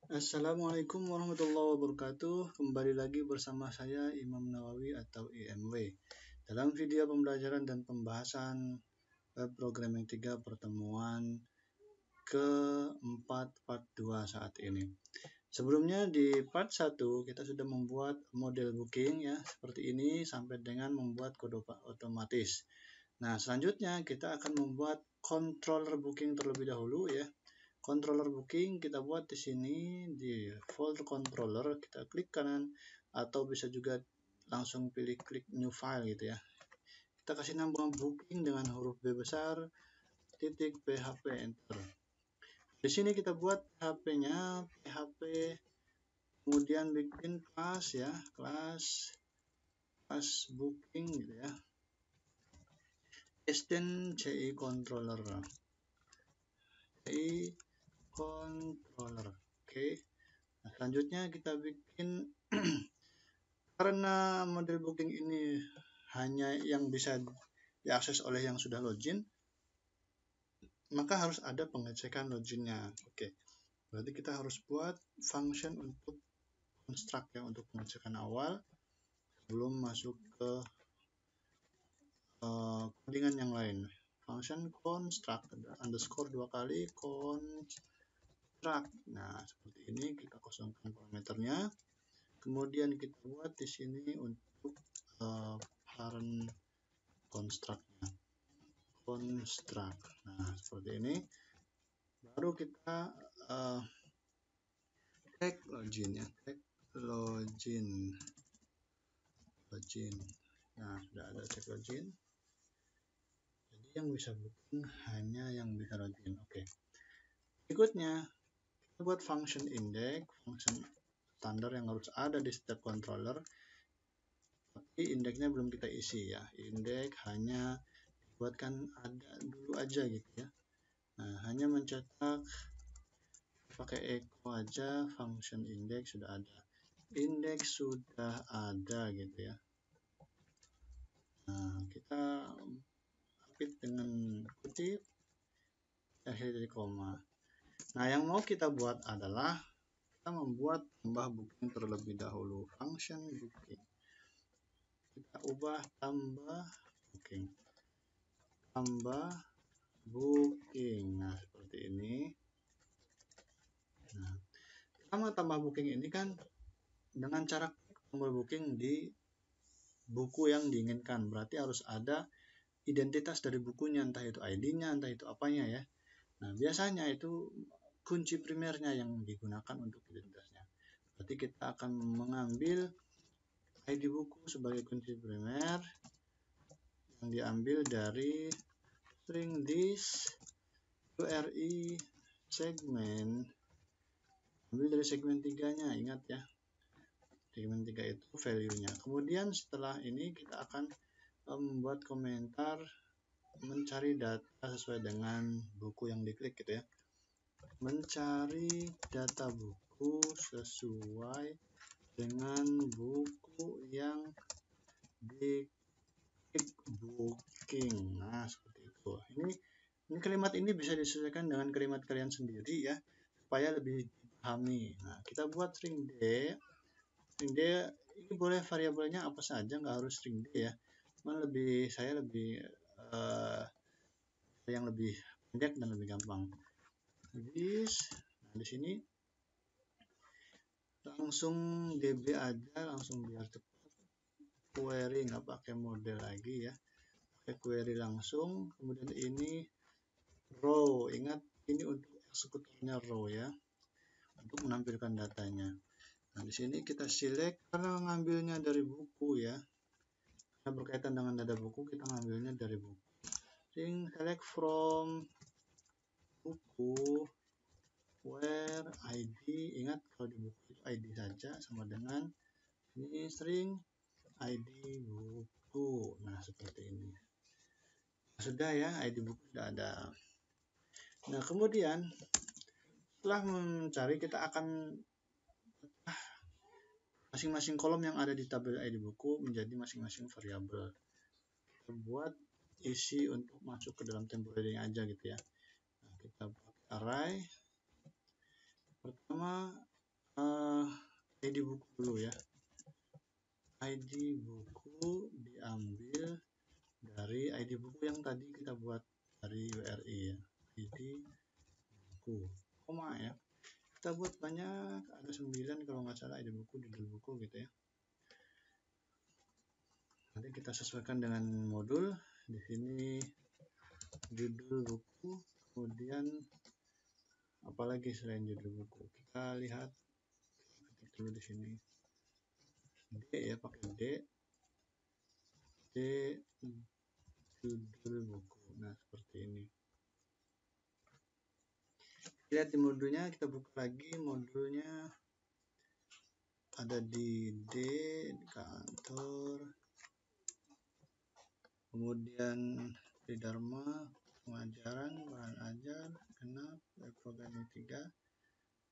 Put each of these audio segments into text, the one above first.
Assalamualaikum warahmatullahi wabarakatuh. Kembali lagi bersama saya Imam Nawawi atau IMW dalam video pembelajaran dan pembahasan web programming 3 pertemuan keempat part 2 saat ini. Sebelumnya di part 1 kita sudah membuat model booking ya seperti ini sampai dengan membuat kode otomatis. Nah, selanjutnya kita akan membuat controller booking terlebih dahulu ya. Controller booking kita buat di sini di folder controller, kita klik kanan atau bisa juga langsung pilih klik new file gitu ya. Kita kasih nama booking dengan huruf B besar titik php enter. Di sini kita buat PHP-nya PHP, kemudian bikin kelas ya, kelas booking gitu ya. Extend CI controller. CI controller. Oke. Nah, selanjutnya kita bikin karena model booking ini hanya yang bisa diakses oleh yang sudah login, maka harus ada pengecekan loginnya. Oke. Berarti kita harus buat function untuk construct ya, untuk pengecekan awal sebelum masuk ke codingan yang lain. Function construct underscore 2 kali construct. Nah, seperti ini kita kosongkan parameternya. Kemudian kita buat di sini untuk parent construct-nya. Construct. Nah, seperti ini. Baru kita tag login ya, tag login. Nah, sudah ada tag login. Jadi yang bisa booking hanya yang bisa login. Oke. Berikutnya kita buat function index, function standar yang harus ada di setiap controller. Tapi indeksnya belum kita isi ya. Indeks hanya dibuatkan ada dulu aja gitu ya. Nah, hanya mencetak pakai echo aja, function index sudah ada. Indeks sudah ada gitu ya. Nah, kita apit dengan kutip akhir dari koma. Nah, yang mau kita buat adalah kita membuat tambah booking terlebih dahulu. Function booking. Kita ubah tambah booking. Tambah booking. Nah, seperti ini. Nah, pertama tambah booking ini kan dengan cara tombol booking di buku yang diinginkan. Berarti harus ada identitas dari bukunya, entah itu ID-nya, entah itu apanya ya. Nah, biasanya itu kunci primernya yang digunakan untuk identitasnya. Berarti kita akan mengambil ID buku sebagai kunci primer yang diambil dari string this URI segmen, ambil dari segmen 3-nya, ingat ya. Segmen 3 itu value-nya. Kemudian setelah ini kita akan membuat komentar mencari data sesuai dengan buku yang diklik gitu ya. Mencari data buku sesuai dengan buku yang diklik booking. Nah, seperti itu. Ini kalimat ini bisa disesuaikan dengan kalimat kalian sendiri ya, supaya lebih dipahami. Nah, kita buat string D. String D ini boleh variabelnya apa saja, nggak harus string D ya. Cuman saya lebih yang lebih pendek dan lebih gampang. Nah, di sini langsung DB aja, langsung biar cepat. Query nggak pakai model lagi ya, pakai query langsung. Kemudian ini row, ingat ini untuk eksekutornya row ya, untuk menampilkan datanya. Nah, di sini kita select karena ngambilnya dari buku ya, karena berkaitan dengan data buku kita ngambilnya dari buku. Select from buku where ID, ingat kalau di buku itu ID saja sama dengan ini string ID buku. Nah, seperti ini. Sudah ya, ID buku sudah ada. Nah, kemudian setelah mencari kita akan masing-masing kolom yang ada di tabel ID buku menjadi masing-masing variabel. Kita buat isi untuk masuk ke dalam temporary aja gitu ya. Nah, kita pakai array. Pertama ID buku dulu ya. ID buku diambil dari ID buku yang tadi kita buat dari URI ya. ID buku, koma ya. Kita buat banyak, ada 9 kalau nggak salah ID buku, judul buku gitu ya. Nanti kita sesuaikan dengan modul. Di sini judul buku, kemudian apalagi selain judul buku. Kita lihat, ketik dulu di sini. D ya, pakai D. D judul buku. Nah, seperti ini. Lihat di modulnya, kita buka lagi modulnya. Ada di D, di kantor. Kemudian di Dharma, pengajaran, bahan ajar, genap, programming 3,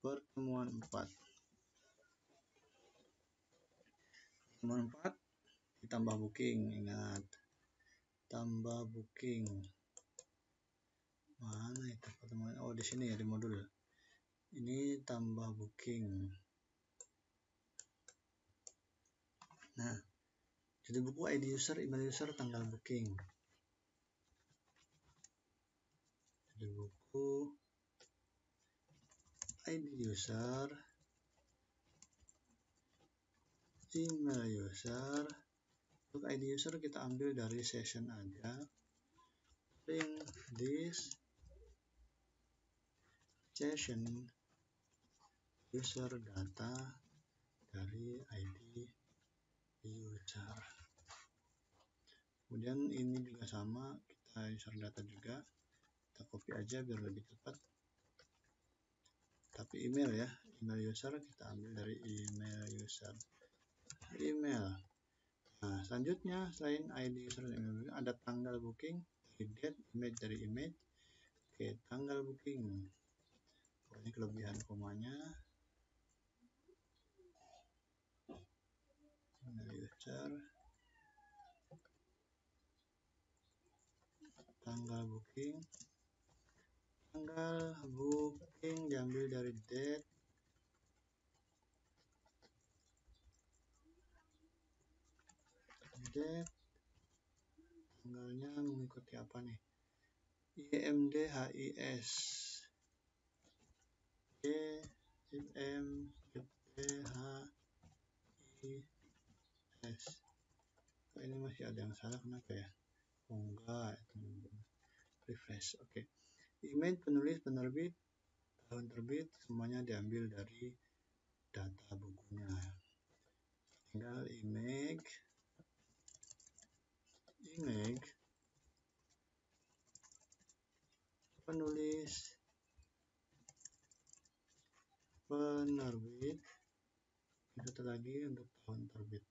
pertemuan 4. Pertemuan 4 ditambah booking, ingat. Tambah booking. Mana itu pertemuan? Oh, di sini ya, di modul. Ini tambah booking. Nah, jadi buku ID user, email user, tanggal booking. Jadi buku ID user, email user. Untuk ID user kita ambil dari session aja. Link this session user data dari ID user. Kemudian ini juga sama, kita user data juga. Kita copy aja biar lebih cepat. Tapi email ya, email user kita ambil dari email user. Email. Nah, selanjutnya selain ID user dan email ada tanggal booking, date, image dari image. Oke, tanggal booking. Ini kelebihan komanya. Email user. Tanggal booking. Tanggal booking diambil dari date. Date. Tanggalnya mengikuti apa nih? IMD HIS. IMD HIS. Ini masih ada yang salah, kenapa ya? Oh enggak, refresh. Oke. Image, penulis, penerbit, tahun terbit, semuanya diambil dari data bukunya. Tinggal image, penulis, penerbit, satu lagi untuk tahun terbit.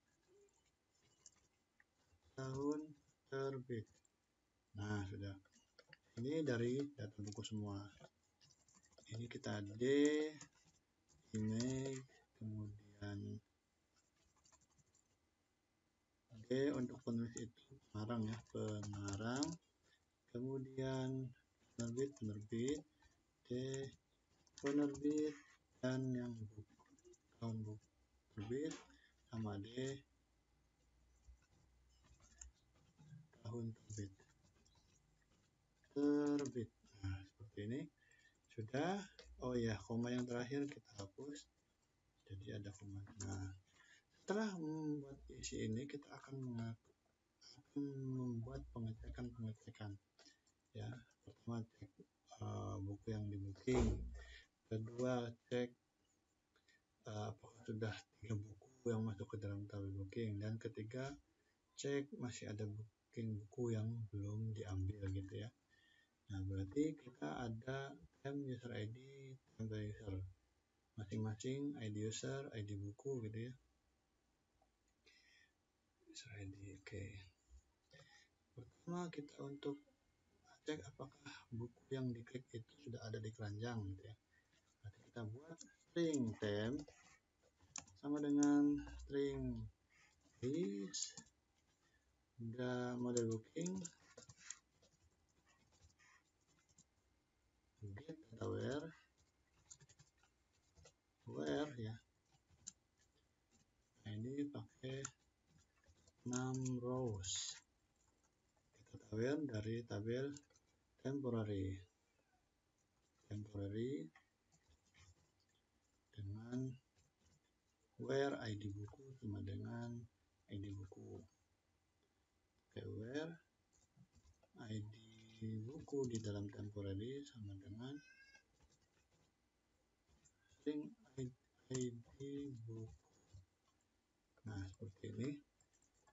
Tahun terbit. Nah, sudah. Ini dari data buku semua. Ini kita D, image, kemudian D untuk penulis itu pengarang ya, pengarang. Kemudian penerbit, D, penerbit, dan yang buku, tahun buku terbit sama D, tahun terbit. Nah, seperti ini. Sudah. Oh ya, koma yang terakhir kita hapus. Jadi ada koma. Nah, setelah membuat isi ini kita akan membuat pengecekan. Ya, pertama cek buku yang di booking. Kedua cek apakah sudah 3 buku yang masuk ke dalam tabel booking. Dan ketiga cek masih ada booking buku yang belum diambil gitu ya. Nah, berarti kita ada time user ID, tanggal user, masing-masing ID user, ID buku gitu ya. User ID, oke. Pertama kita untuk cek apakah buku yang diklik itu sudah ada di keranjang gitu ya. Nanti kita buat string temp sama dengan string list, ada model booking, get data where ya, rows. Kita tabel dari tabel temporary dengan where ID buku sama dengan ID buku. Where ID buku di dalam temporary sama dengan string ID buku. Nah, seperti ini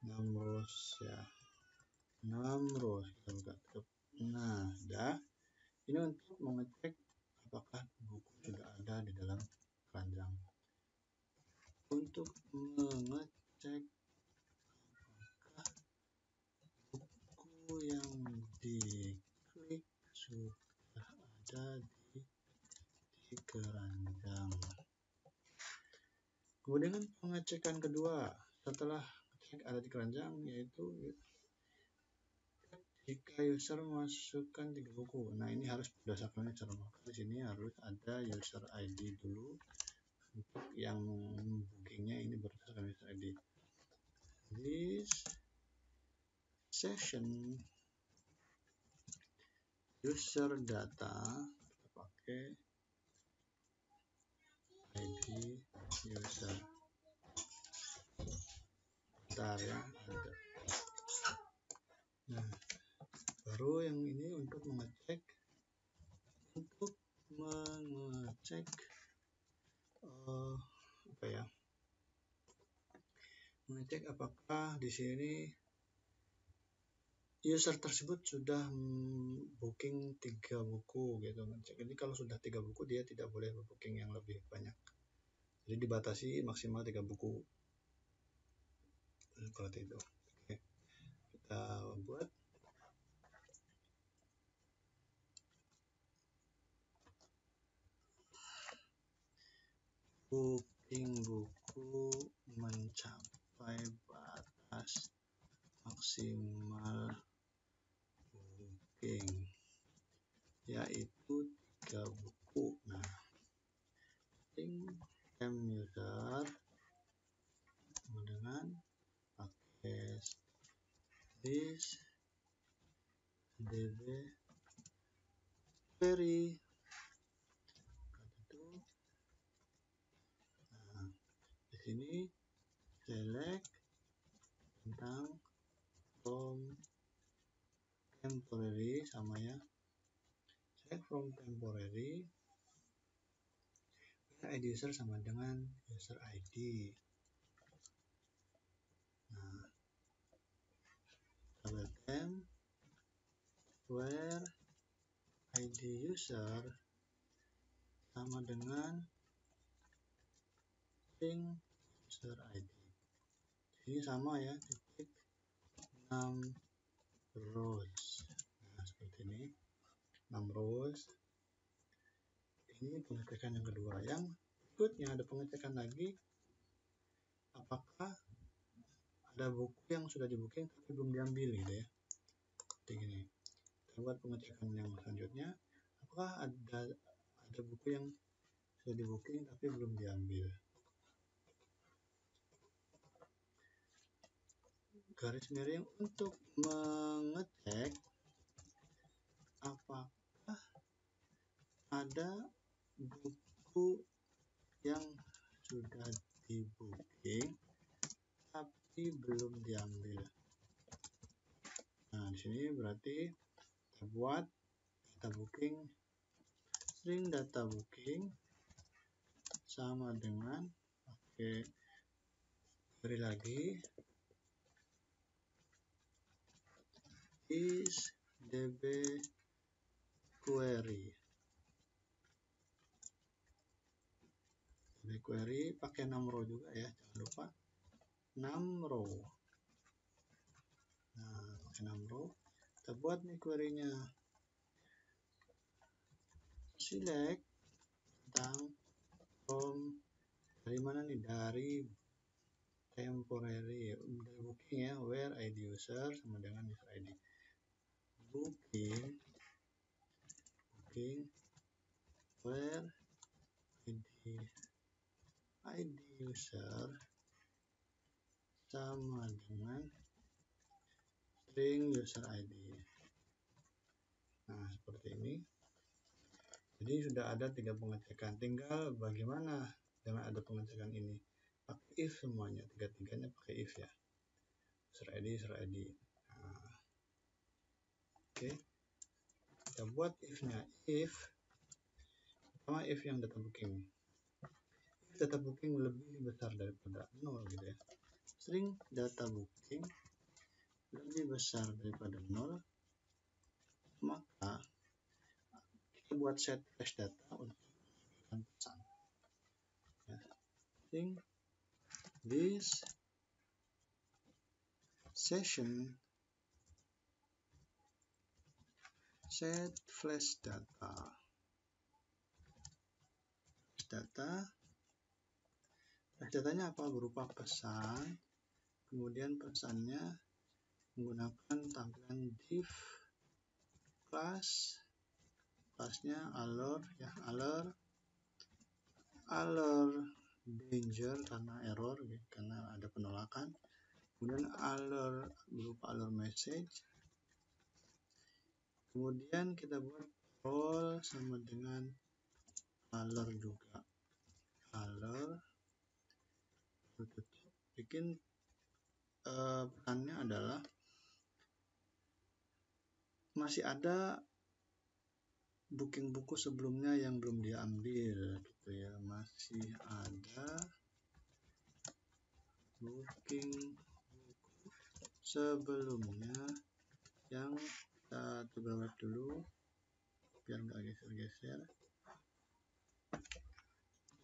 6 rows ya, 6 rows kita buka tutup. Nah, sudah. Ini untuk mengecek apakah buku sudah ada di dalam keranjang. Untuk mengecek apakah buku yang diklik sudah ada di keranjang. Kemudian pengecekan kedua setelah cek ada di keranjang, yaitu jika user masukkan 3 buku. Nah, ini harus berdasarkan user, maka di sini harus ada user ID dulu. Untuk yang bookingnya ini berdasarkan user ID. This session user data kita pakai ID user. Bentar ya, ada. Nah, baru yang ini untuk mengecek mengecek apakah di sini user tersebut sudah booking 3 buku gitu. Jadi kalau sudah 3 buku dia tidak boleh booking yang lebih banyak. Jadi dibatasi maksimal 3 buku. Seperti itu. Oke. Kita buat booking buku mencapai batas maksimal booking, yaitu 3 buku. Nah, string temp user dengan pakai this db query. Nah, di sini select tentang from temporary sama ya, select from temporary ID user sama dengan user ID. Nah, tabel temp where ID user sama dengan string user ID. Ini sama ya, titik 6 rows. Nah, seperti ini 6 rows. Ini pengecekan yang kedua. Yang berikutnya ada pengecekan lagi, apakah ada buku yang sudah di booking tapi belum diambil gitu ya. Seperti ini. Kita buat pengecekan yang selanjutnya, apakah ada buku yang sudah di booking tapi belum diambil. Garis miring untuk mengecek apakah ada buku yang sudah di booking tapi belum diambil. Nah, di sini berarti kita buat data booking, string data booking sama dengan pakai query lagi is db query. Query pakai 6 row juga ya, jangan lupa 6 row. Nah, pakai 6 row kita buat nih query-nya, select tentang from dari mana nih, dari temporary, dari booking ya, where ID user sama dengan user ID. Booking where ID user sama dengan string user ID. Nah, seperti ini. Jadi sudah ada 3 pengecekan. Tinggal bagaimana dengan ada pengecekan ini. Pakai if semuanya, tiga-tiganya pakai if ya. User ID. Nah, oke. Kita buat if-nya. Pertama if yang data booking. If data booking lebih besar daripada 0 gitu ya. String data booking lebih besar daripada 0, maka kita buat set flash data untuk pesan. Ya. String this session set flash data. Datanya apa? Berupa pesan. Kemudian pesannya menggunakan tampilan div class. Kelasnya alert ya, alert danger karena error ya, karena ada penolakan. Kemudian alert berupa alert message. Kemudian kita buat role sama dengan alert juga. Alert bikin pesannya adalah masih ada booking buku sebelumnya yang belum diambil gitu ya, masih ada booking buku sebelumnya yang kita coba web dulu biar nggak geser-geser,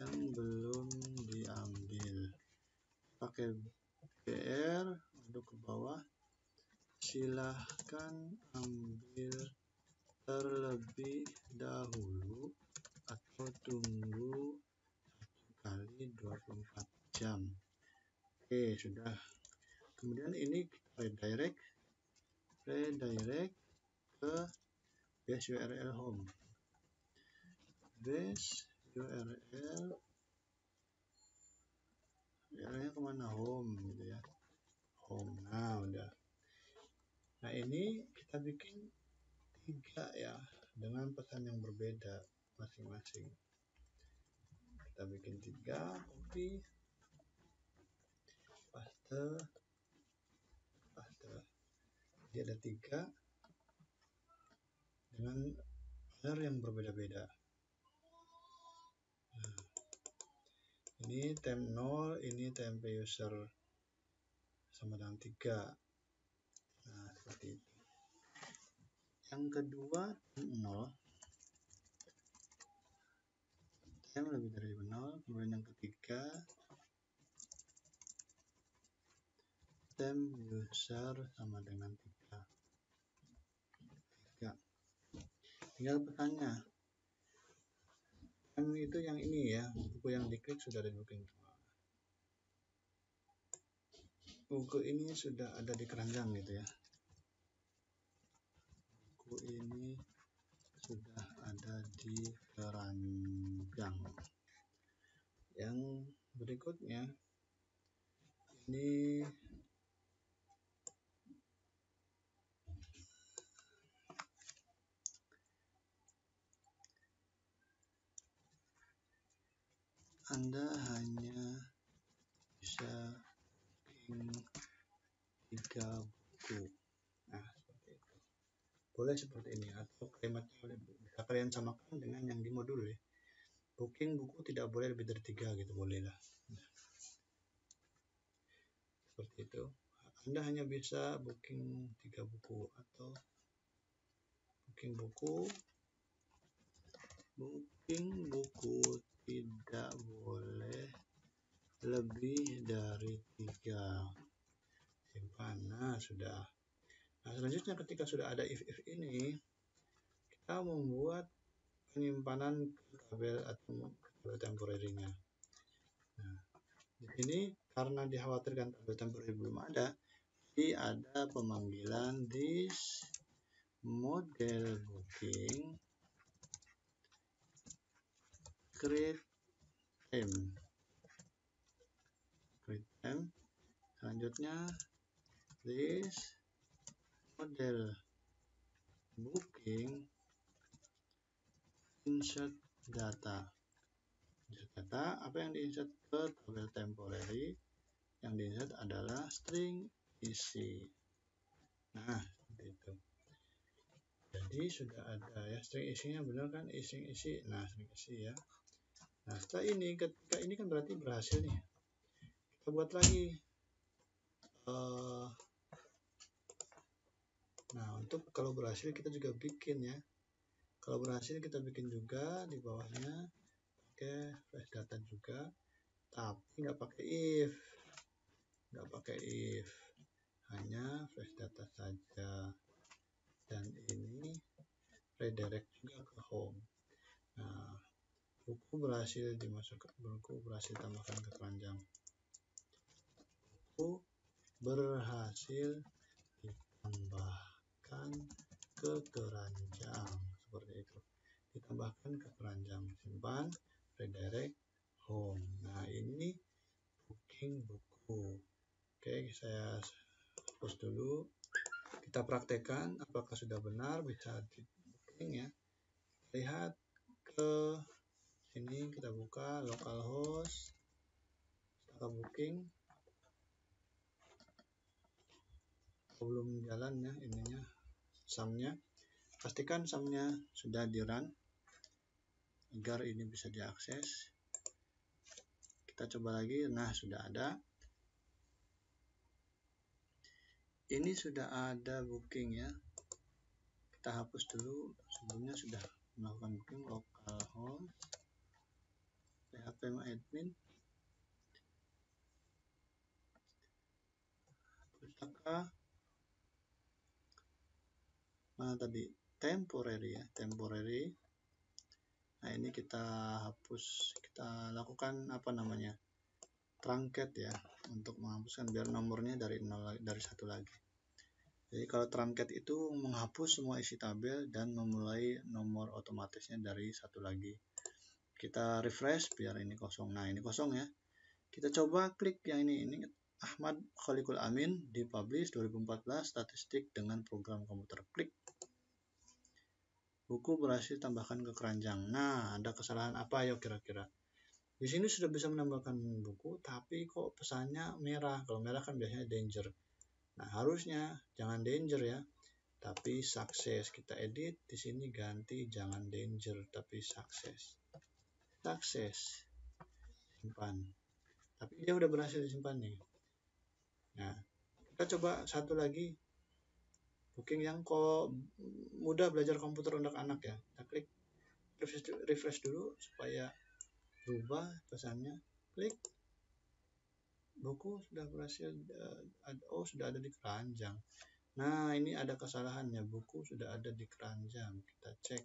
yang belum diambil. Pakai BR untuk ke bawah, silahkan ambil terlebih dahulu atau tunggu 1 kali 24 jam. Oke, sudah. Kemudian ini kita redirect ke base URL home. Base URL-nya kemana? Home gitu ya. Home. Nah, udah. Nah, ini kita bikin 3 ya, dengan pesan yang berbeda masing-masing. Kita bikin 3, copy, paste. Jadi ada 3 dengan color yang berbeda-beda. Nah, ini temp 0, ini temp user sama dengan 3. Nah, seperti itu. Yang kedua, temp 0, temp lebih dari 0. Kemudian yang ketiga, temp user sama dengan 3. Tinggal pesannya. Temp itu yang ini ya, buku yang diklik sudah ada di booking. Buku ini sudah ada di keranjang gitu ya. Buku ini sudah ada di keranjang. Yang berikutnya ini Anda hanya bisa booking 3 buku. Nah, seperti itu. Boleh seperti ini, atau kalimatnya boleh bisa kalian samakan dengan yang di modul ya. Booking buku tidak boleh lebih dari 3 gitu, boleh lah. Nah, seperti itu. Anda hanya bisa booking 3 buku atau booking buku tidak boleh lebih dari 3. Simpan. Nah, sudah. Nah, selanjutnya ketika sudah ada if ini, kita membuat penyimpanan tabel atau tabel temporary-nya. Nah, di sini karena dikhawatirkan tabel temporary belum ada, jadi ada pemanggilan this model booking create temp. Selanjutnya this model booking insert data. Apa yang diinsert ke tabel temporary? Yang diinsert adalah string isi. Nah, seperti itu. Jadi sudah ada ya string isinya, benar kan? String isi. Nah, string isi ya. Nah, setelah ini, ketika ini kan berarti berhasil nih. Kita buat lagi. Nah, untuk kalau berhasil kita juga bikin ya. Kalau berhasil kita bikin juga di bawahnya pakai flash data juga, tapi nggak pakai if, hanya flash data saja. Dan ini redirect juga ke home. Nah, buku berhasil dimasukkan, buku berhasil tambahkan ke keranjang. Buku berhasil ditambahkan ke keranjang, seperti itu. Ditambahkan ke keranjang, simpan, redirect, home. Nah, ini booking buku. Oke, saya hapus dulu. Kita praktekkan apakah sudah benar, bisa di booking ya. Lihat ke sini, kita buka localhost, kita booking. Belum jalan ya ininya, sumnya. Pastikan sumnya sudah di run agar ini bisa diakses. Kita coba lagi. Nah, sudah ada. Ini sudah ada booking ya. Kita hapus dulu, sebelumnya sudah melakukan booking. Localhost phpMyAdmin, pustaka mana tadi, temporary ya, temporary. Nah, ini kita hapus, kita lakukan apa namanya, truncat ya, untuk menghapuskan biar nomornya dari 1 lagi. Jadi kalau truncat itu menghapus semua isi tabel dan memulai nomor otomatisnya dari 1 lagi. Kita refresh biar ini kosong. Nah, ini kosong ya. Kita coba klik yang ini Ahmad Kholikul Amin, dipublish 2014, statistik dengan program komputer. Klik. Buku berhasil tambahkan ke keranjang. Nah, ada kesalahan apa ya kira-kira? Di sini sudah bisa menambahkan buku, tapi kok pesannya merah. Kalau merah kan biasanya danger. Nah, harusnya jangan danger ya, tapi sukses. Kita edit di sini, ganti jangan danger tapi sukses. Sukses. Simpan. Tapi dia udah berhasil disimpan nih. Nah, kita coba satu lagi. Booking yang kok mudah belajar komputer untuk anak ya. Kita klik refresh dulu supaya berubah pesannya. Klik. Buku sudah berhasil, sudah ada di keranjang. Nah, ini ada kesalahannya, buku sudah ada di keranjang. Kita cek.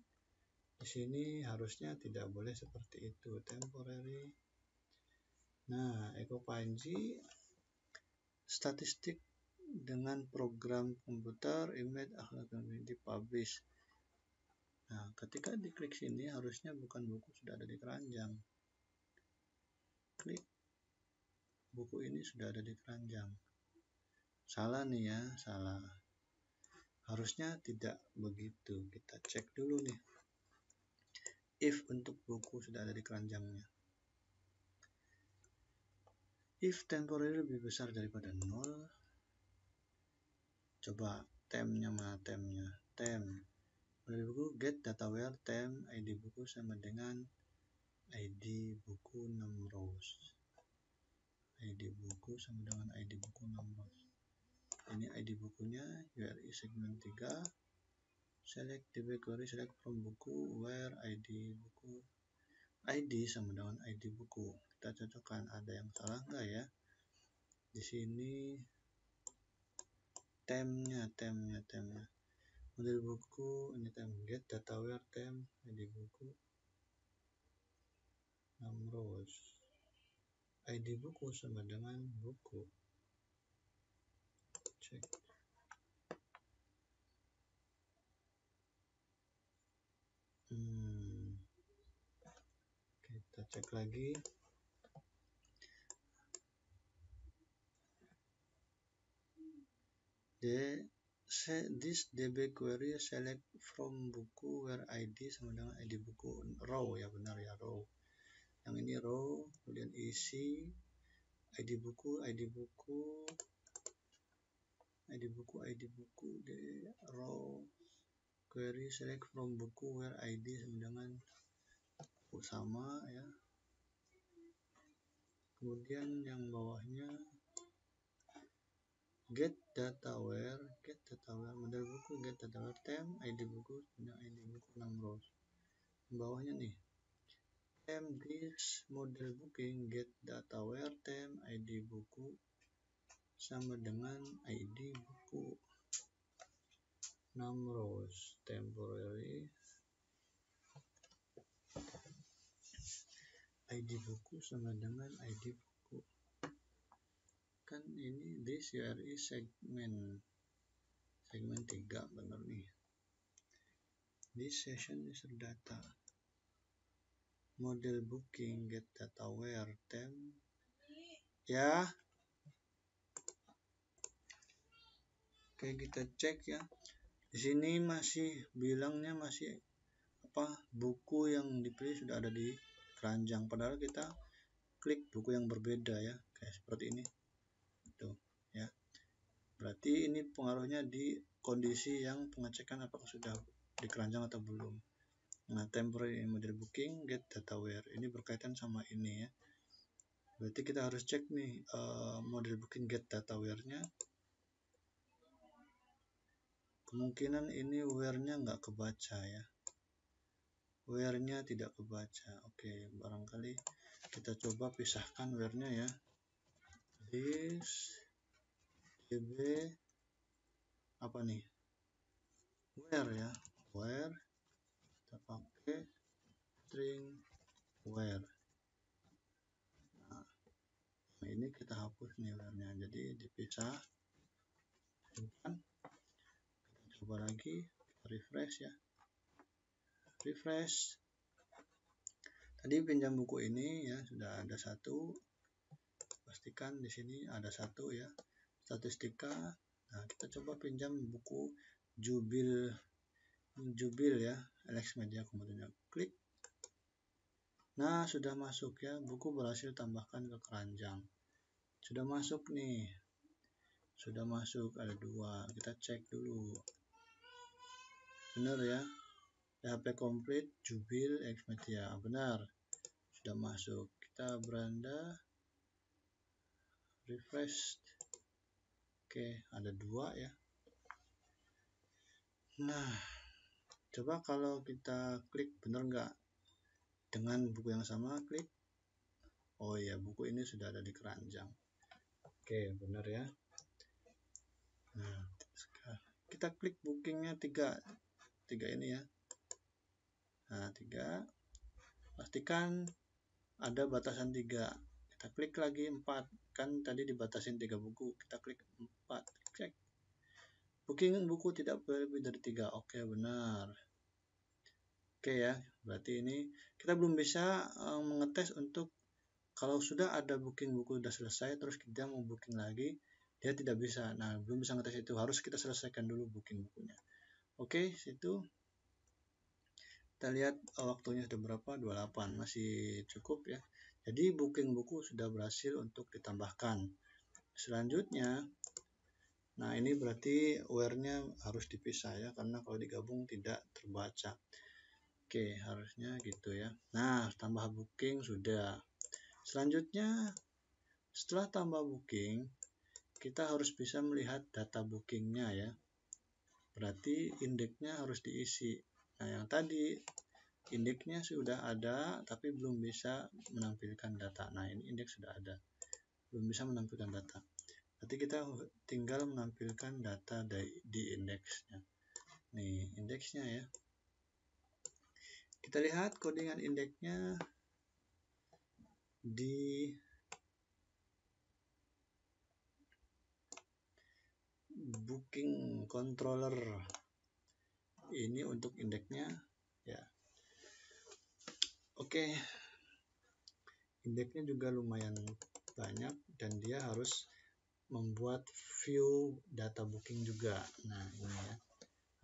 Di sini harusnya tidak boleh seperti itu. Temporary. Nah, EcoPNG statistik dengan program komputer image akan dipublish. Nah, ketika diklik sini harusnya bukan buku sudah ada di keranjang. Klik. Buku ini sudah ada di keranjang. Salah nih ya, salah. Harusnya tidak begitu. Kita cek dulu nih. If untuk buku sudah ada di keranjangnya. If temporary lebih besar daripada 0. Coba temnya mana temnya? Tem. Model buku get data where tem ID buku sama dengan ID buku 6 rows. ID buku sama dengan ID buku 6 rows. Ini ID bukunya URI segmen 3. Select DB query, select from buku where ID buku. ID sama dengan ID buku. Kita cocokkan, ada yang salah enggak ya? Di sini temnya. Model buku ini tem get data where tem ID buku 6 rows. ID buku sama dengan buku. Cek. Kita cek lagi. D this DB query select from buku where ID sama dengan ID buku, row ya, benar ya, row. Yang ini row, kemudian isi ID buku, ID buku, ID buku, ID buku, di row query select from buku where ID sama dengan buku sama ya. Kemudian yang bawahnya get data where model buku, get data where tem ID buku dan ID buku 6 rows. Yang bawahnya nih tem this model booking get data where tem ID buku sama dengan ID buku 6 rows. Temporary ID buku sama dengan ID buku. Kan ini this URI segmen 3, bener nih. This session user data model booking get data where tem ya. Oke, kita cek ya. Di sini masih bilangnya masih buku yang dipilih sudah ada di keranjang, padahal kita klik buku yang berbeda ya, kayak seperti ini tuh ya. Berarti ini pengaruhnya di kondisi yang pengecekan apakah sudah di keranjang atau belum. Nah, temporary model booking get data where ini berkaitan sama ini ya. Berarti kita harus cek nih model booking get data where-nya. Kemungkinan ini where-nya nggak kebaca ya. Where-nya tidak kebaca. Oke, barangkali kita coba pisahkan where-nya ya. This db apa nih? Where ya. Where kita pakai string where. Nah, ini kita hapus nih where-nya. Jadi dipisah. Simpan. Kita coba lagi, kita refresh ya. Refresh. Tadi pinjam buku ini ya sudah ada 1. Pastikan di sini ada 1 ya. Statistika. Nah, kita coba pinjam buku Jubil ya, Alex Media, kemudian klik. Nah, sudah masuk ya. Buku berhasil tambahkan ke keranjang. Sudah masuk nih. Sudah masuk, ada 2. Kita cek dulu. Benar ya. PHP complete Jubil Alex Media. Benar. Sudah masuk. Kita beranda refresh. Oke, ada 2 ya. Nah, coba kalau kita klik, benar nggak? Dengan buku yang sama, klik. Oh iya, buku ini sudah ada di keranjang. Oke, benar ya. Nah, kita klik bookingnya 3 ini ya. Nah, 3. Pastikan ada batasan 3. Kita klik lagi 4. Kan tadi dibatasin 3 buku. Kita klik 4. Cek. Booking buku tidak lebih dari 3. Oke, benar. Oke ya. Berarti ini kita belum bisa mengetes untuk kalau sudah ada booking buku sudah selesai terus kita mau booking lagi, dia tidak bisa. Nah, belum bisa ngetes itu. Harus kita selesaikan dulu booking bukunya. Oke, situ. Kita lihat waktunya sudah berapa, 28, masih cukup ya. Jadi booking buku sudah berhasil untuk ditambahkan. Selanjutnya, nah ini berarti where-nya harus dipisah ya, karena kalau digabung tidak terbaca. Oke, harusnya gitu ya. Nah, tambah booking sudah. Selanjutnya, setelah tambah booking, kita harus bisa melihat data bookingnya ya. Berarti indeksnya harus diisi. Nah, yang tadi indeksnya sudah ada tapi belum bisa menampilkan data. Nah, ini indeks sudah ada, belum bisa menampilkan data. Berarti kita tinggal menampilkan data di indeksnya. Nih, indeksnya ya. Kita lihat codingan indeksnya di booking controller. Ini untuk indeksnya ya. Oke. Indeksnya juga lumayan banyak dan dia harus membuat view data booking juga. Nah, ini ya,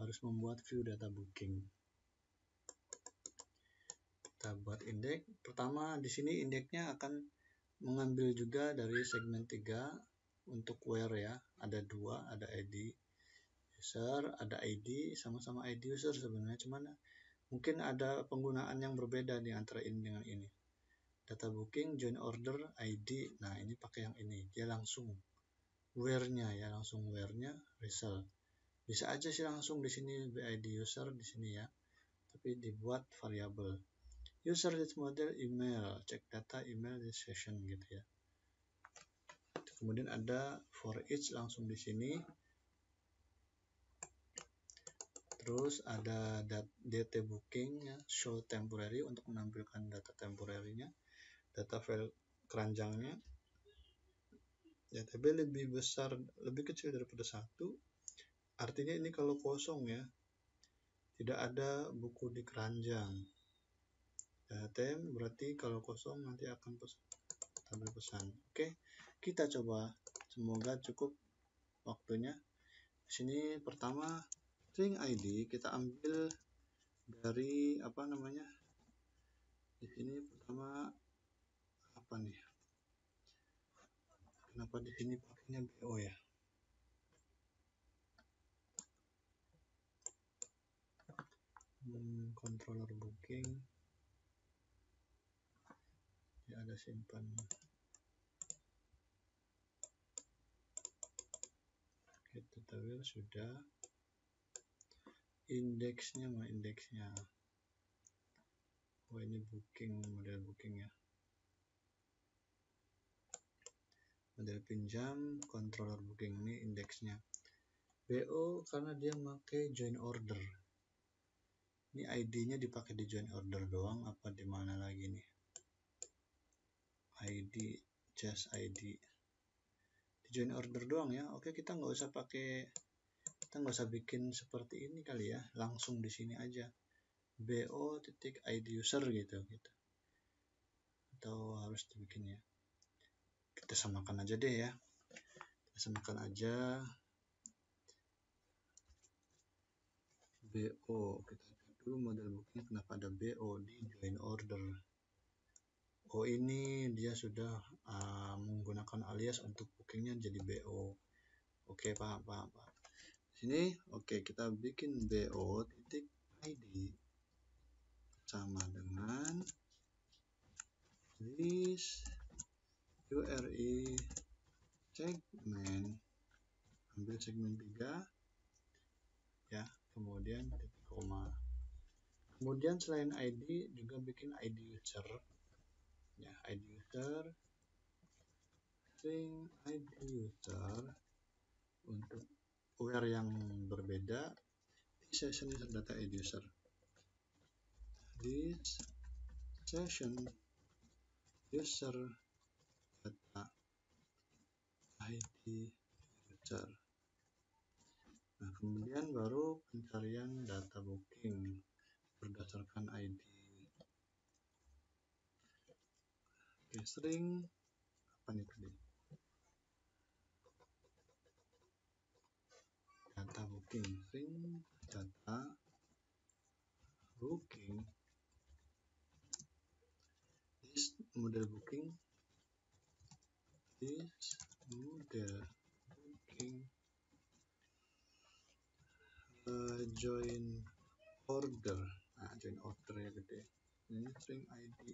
harus membuat view data booking. Kita buat indeks. Pertama di sini indeksnya akan mengambil juga dari segmen 3 untuk where ya. Ada 2, ada ID user, ada ID, sama-sama ID user sebenarnya, cuman mungkin ada penggunaan yang berbeda di antara ini dengan ini. Data booking, join order, ID. Nah, ini pakai yang ini. Dia langsung where-nya ya, langsung where-nya result. Bisa aja sih langsung di sini BID user di sini ya. Tapi dibuat variabel. User this model email, cek data email di session gitu ya. Kemudian ada for each langsung di sini. Terus ada DT booking ya, show temporary untuk menampilkan data temporary-nya, data file keranjangnya. DTB lebih besar, lebih kecil daripada 1. Artinya ini kalau kosong ya, tidak ada buku di keranjang. TM berarti kalau kosong nanti akan tabel pesan. Oke, kita coba. Semoga cukup waktunya. Di sini pertama string ID kita ambil dari apa namanya? Di sini pertama apa nih? Kenapa di sini pakainya BO ya? Controller booking. Ya, ada simpan. Itu tabel sudah. Indeksnya mah indeksnya. Oh, ini booking, model booking ya. Model pinjam, controller booking, ini indeksnya. BO karena dia pakai join order. Ini ID-nya dipakai di join order doang apa di mana lagi nih? ID, just ID. Di join order doang ya. Oke, kita nggak usah bikin seperti ini kali ya. Langsung di sini aja. BO titik ID user gitu. Atau harus dibikin ya. Kita samakan aja deh ya. Kita samakan aja. BO, kita lihat dulu model booking kenapa ada BO di join order. Oh, ini dia sudah menggunakan alias untuk bookingnya jadi BO. Oke, paham. Sini oke, kita bikin BO titik ID sama dengan list URI segmen, ambil segmen 3 ya, kemudian titik koma. Kemudian selain ID juga bikin ID user ya, ID user, string ID user untuk where yang berbeda di session user data ID user. This session user data ID user. Nah, kemudian baru pencarian data booking berdasarkan ID. Oke, string apa nih tadi? Data booking, string data booking. This model booking. This model booking. Join order. Nah, join order ya gede. Ini string ID.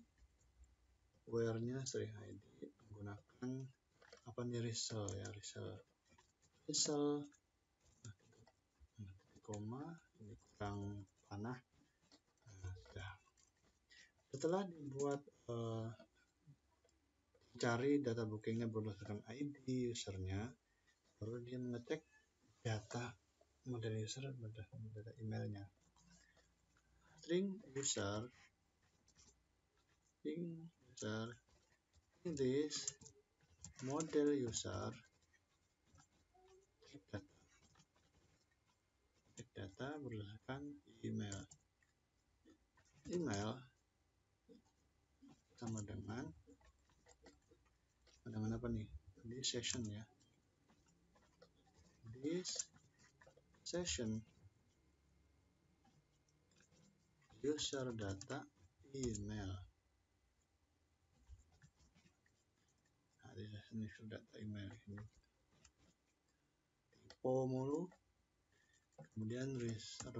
Where-nya string ID menggunakan apa nih, result ya, result. Nah, koma ini kurang panah. Nah, sudah. Setelah dibuat cari data bookingnya berdasarkan ID usernya, baru dia mengecek data model user berdasarkan data emailnya. String user this model user cek data berdasarkan email sama dengan apa nih, di session ya, this session user data email. Nah, di sini user data email ini typo mulu. Kemudian result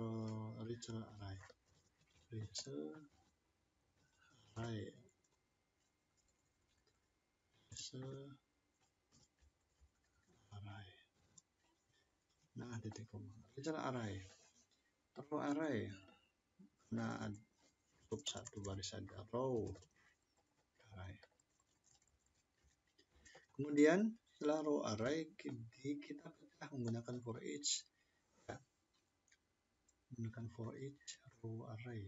array, nah titik koma result array, row array, nah cukup satu baris saja, row array. Kemudian setelah row array kita pecah menggunakan for each, ya. Menggunakan for each row array,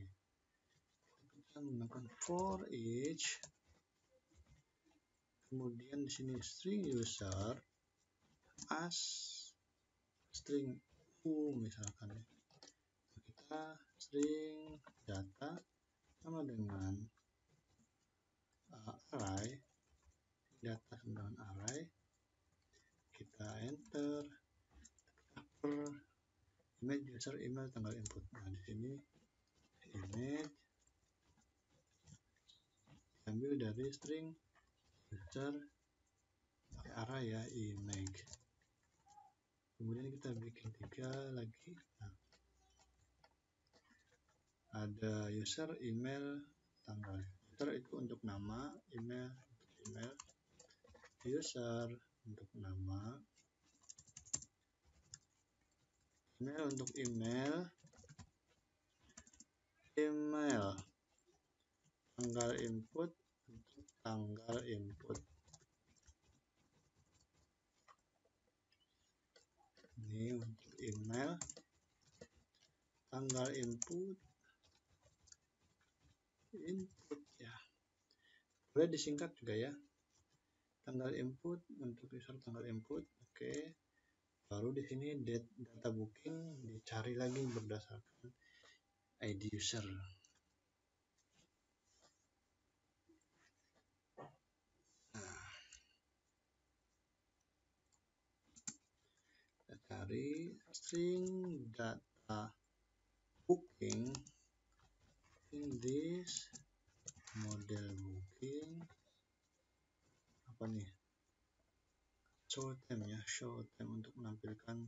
kita menggunakan for each. Kemudian di sini string user as string u misalkan, ya. Kita string data sama dengan array, data sama dengan array, kita enter per image user email tanggal input. Nah di sini image ambil dari string user pakai array, ya, image. Kemudian kita bikin 3 lagi. Nah, ada user email tanggal. User itu untuk nama, email untuk email. User untuk nama, email untuk email, email tanggal input untuk tanggal input. Ini untuk email tanggal input, ya. Boleh disingkat juga, ya. Tanggal input untuk user tanggal input. Oke. Baru di sini data booking dicari lagi berdasarkan ID user. Nah, kita cari string data booking in this model booking. Apa nih? Show time, ya, show time untuk menampilkan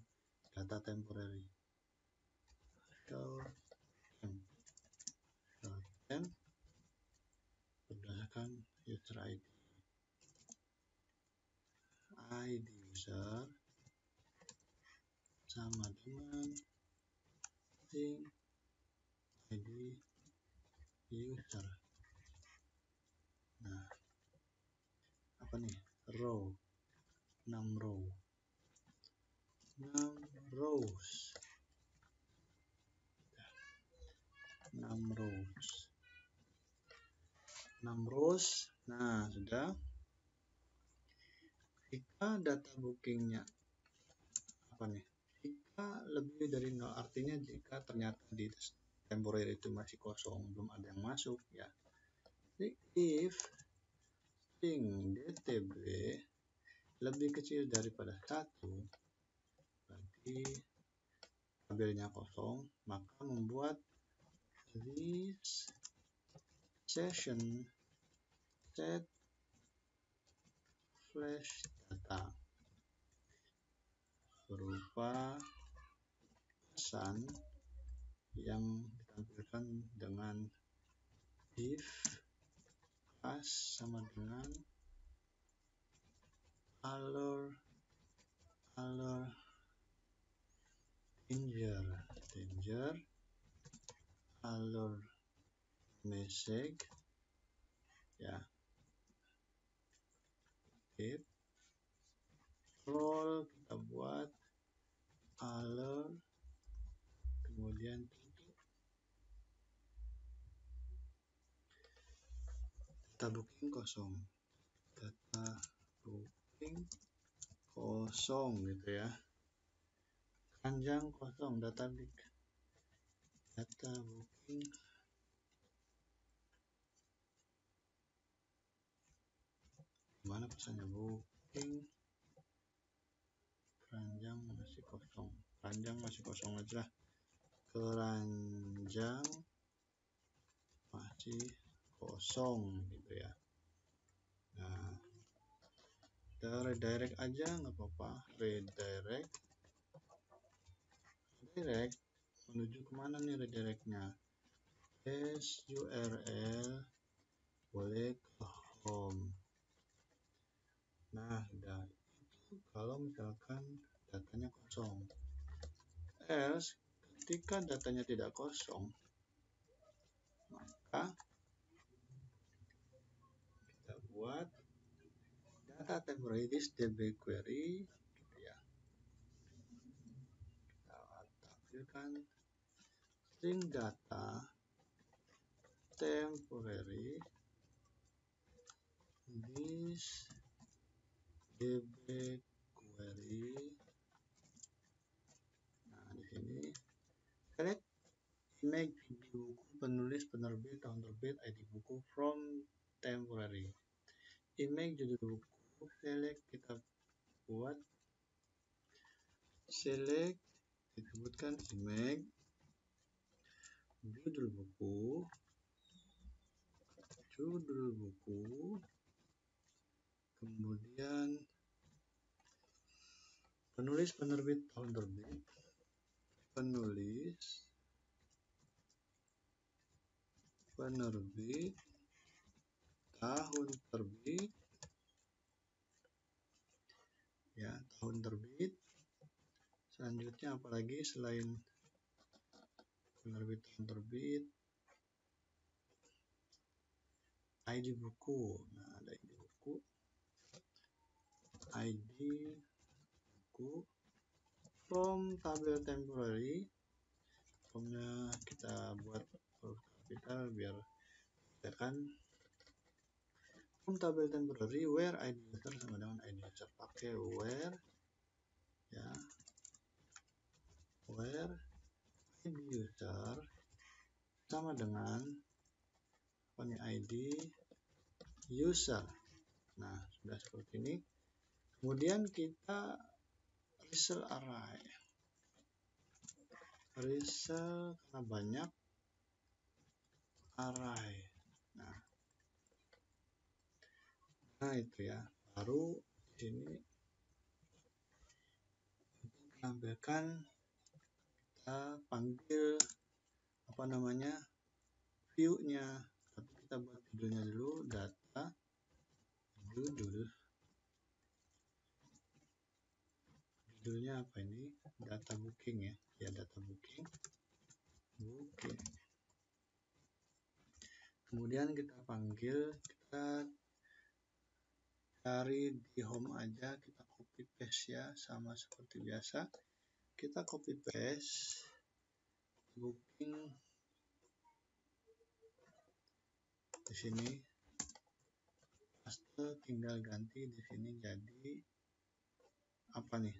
data temporary. Show time berdasarkan user ID. ID user sama dengan string ID user. Nah, apa nih? Row, 6 row, 6 rows, 6 rows, 6 rows. Nah, sudah. Jika data bookingnya apa nih? Jika lebih dari 0, artinya jika ternyata di temporary itu masih kosong, belum ada yang masuk, ya. If string dtb lebih kecil daripada 1, berarti tabelnya kosong, maka membuat this session set flash data berupa pesan yang ditampilkan dengan if pas sama dengan alert danger alert message, ya. If roll kita buat alert, kemudian tutup. Data booking kosong, data booking kosong, gitu, ya. Keranjang kosong, data booking mana pesannya? Booking keranjang masih kosong. Keranjang masih kosong aja. Keranjang masih kosong gitu ya. Nah, kita redirect aja nggak apa-apa. Redirect menuju kemana nih redirectnya? Paste URL boleh ke home. Nah, sudah. Itu kalau misalkan datanya kosong. Else, ketika datanya tidak kosong, maka kita buat data temporary this db query gitu ya. Kita tampilkan string data temporary this db query. Nah, di sini select image buku, penulis, penerbit, tahun terbit, ID buku from temporary. Image judul buku, select kita buat select, disebutkan image judul buku, kemudian penulis, penerbit, tahun terbit, penulis, penerbit, tahun terbit ya, tahun terbit. Selanjutnya apalagi selain penerbit, tahun terbit, ID buku. Nah, ada ID buku, from tabel temporary. Formnya kita buat huruf kapital biar kelihatan. From tabel temporary where ID user sama dengan ID user, pakai where ya, where ID user sama dengan apa nih, ID user. Nah, sudah seperti ini. Kemudian kita result array. Result karena banyak array. Nah itu ya. Baru ini tampilkan, kita panggil apa namanya, view-nya. Tapi kita buat judulnya dulu, data judulnya apa ini, data booking ya, data booking. Kemudian kita panggil, kita cari di home aja, kita copy paste ya, sama seperti biasa. Kita copy paste booking di sini, paste, tinggal ganti di sini jadi apa nih,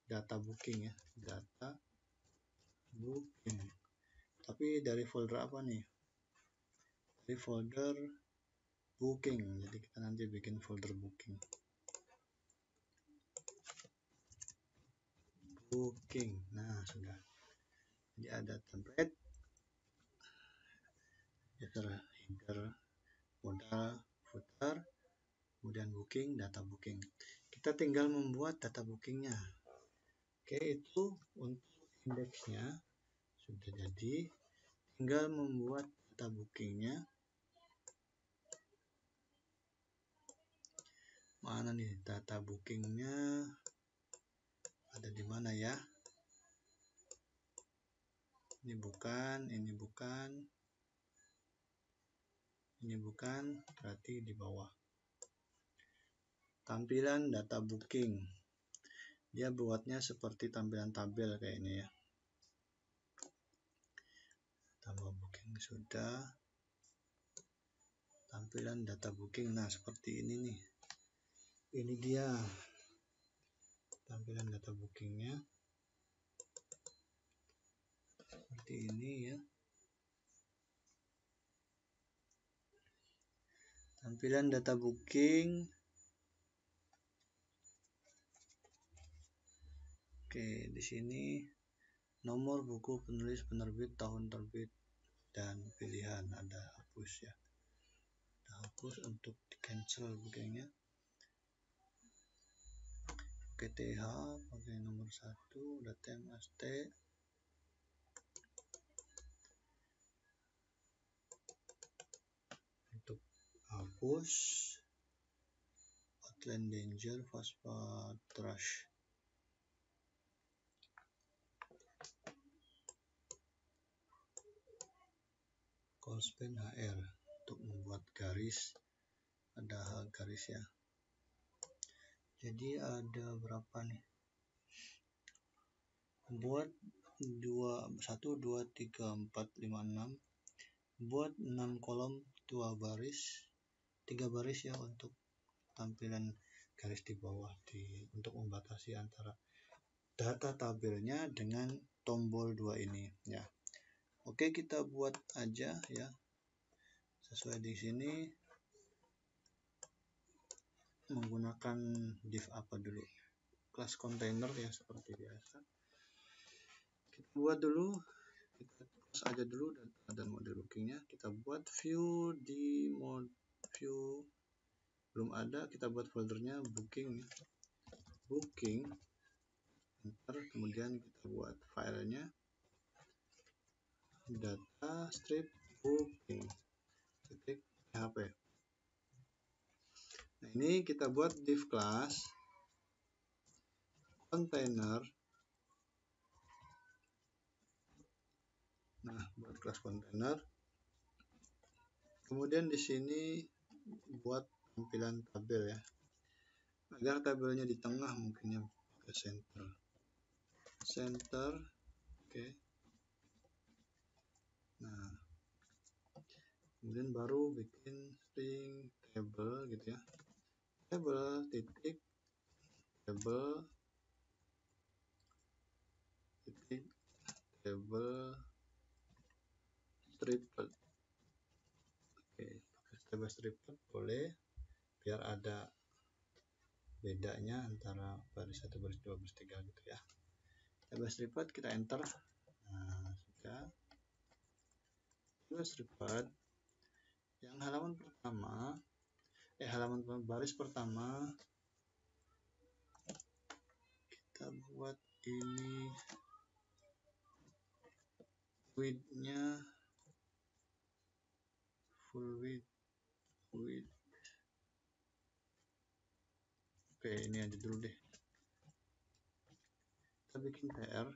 data booking ya, data booking. Tapi dari folder apa nih? Dari folder booking. Jadi kita nanti bikin folder booking. Nah, sudah. Jadi ada template, header, modal, footer, kemudian booking, data booking. Kita tinggal membuat data bookingnya. Oke, itu untuk indeksnya sudah jadi. Tinggal membuat data bookingnya. Mana nih data bookingnya? Ada di mana ya? Ini bukan, berarti di bawah. Tampilan data booking. Dia buatnya seperti tampilan tabel kayak ini ya. Tambah booking sudah. Tampilan data booking. Nah, seperti ini nih. Ini dia tampilan data bookingnya. Seperti ini ya. Tampilan data booking Oke, di sini nomor buku, penulis, penerbit, tahun terbit, dan pilihan. Ada hapus ya. Ada hapus untuk di cancel begini. Oke, TH pakai nomor 1, udah TMST. Untuk hapus, outline danger, fastpath trash. Callspan HR untuk membuat garis, ada garis ya. Jadi ada berapa nih? Buat 1, 2, 3, 4, 5, 6. Buat 6 kolom 2 baris, 3 baris ya untuk tampilan garis di bawah untuk membatasi antara data tabelnya dengan tombol 2 ini ya. Oke, kita buat aja ya. Sesuai di sini menggunakan div apa dulu? Kelas container ya seperti biasa. Kita buat dulu, kita close aja dulu dan ada mode bookingnya. Kita buat view di mode view belum ada, kita buat foldernya booking, enter, kemudian kita buat filenya data strip booking titik php. Nah, ini kita buat div class container. Nah, buat kelas container. Kemudian di sini buat tampilan tabel ya. Agar tabelnya di tengah mungkinnya ke center. Oke. Nah, kemudian baru bikin string table gitu ya. Table titik table titik table stripped. Oke, table stripped boleh biar ada bedanya antara baris 1, baris 2, baris 3 gitu ya. Table stripped kita enter. Nah, sudah. Table stripped yang halaman pertama baris pertama kita buat ini width-nya full width. Oke, ini aja dulu deh. Kita bikin TR.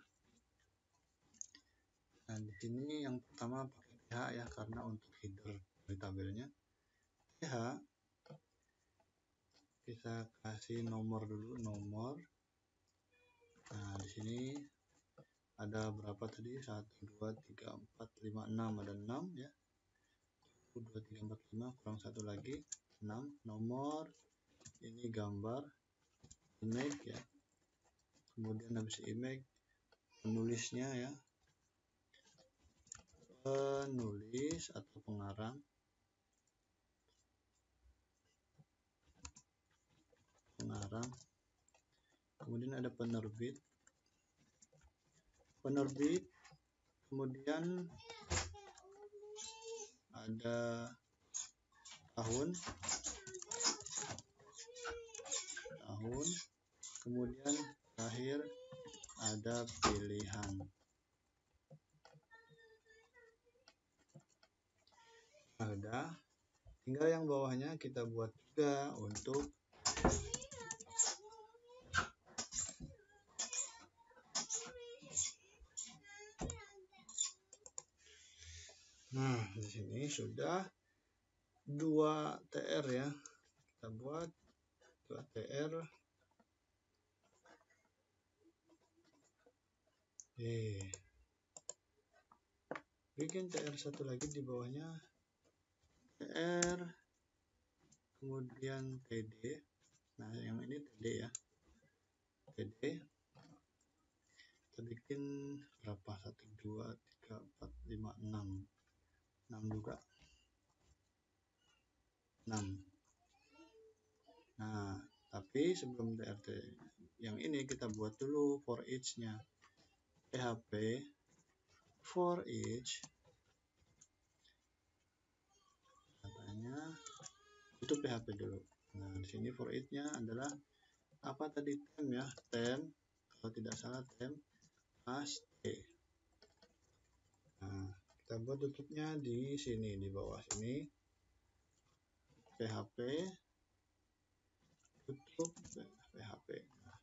Nah, di sini yang pertama pakai TH ya, karena untuk header dari tabelnya. TH kita kasih nomor dulu, nomor. Nah, di sini ada berapa tadi? 1, 2, 3, 4, 5, 6. Ada 6 ya. 1, 2, 3, 4, 5 kurang 1 lagi 6. Nomor, ini gambar, image ya. Kemudian habis image penulisnya ya. Penulis atau pengarang. Kemudian ada penerbit, kemudian ada tahun, kemudian terakhir ada pilihan. Nah, udah, tinggal yang bawahnya kita buat juga untuk di sini sudah 2 TR ya. Kita buat 2 TR. Bikin TR satu lagi di bawahnya. TR kemudian TD. Nah, yang ini TD ya. TD. Kita bikin berapa? 1, 2, 3, 4, 5, 6. 6 juga. 6. Nah, tapi sebelum TRT yang ini kita buat dulu for each-nya. PHP for each, katanya itu PHP dulu. Nah, di sini for each-nya adalah apa tadi, temp ya, temp, kalau tidak salah temp as t. Nah, kita buat tutupnya di sini, di bawah sini, PHP tutup PHP. Nah,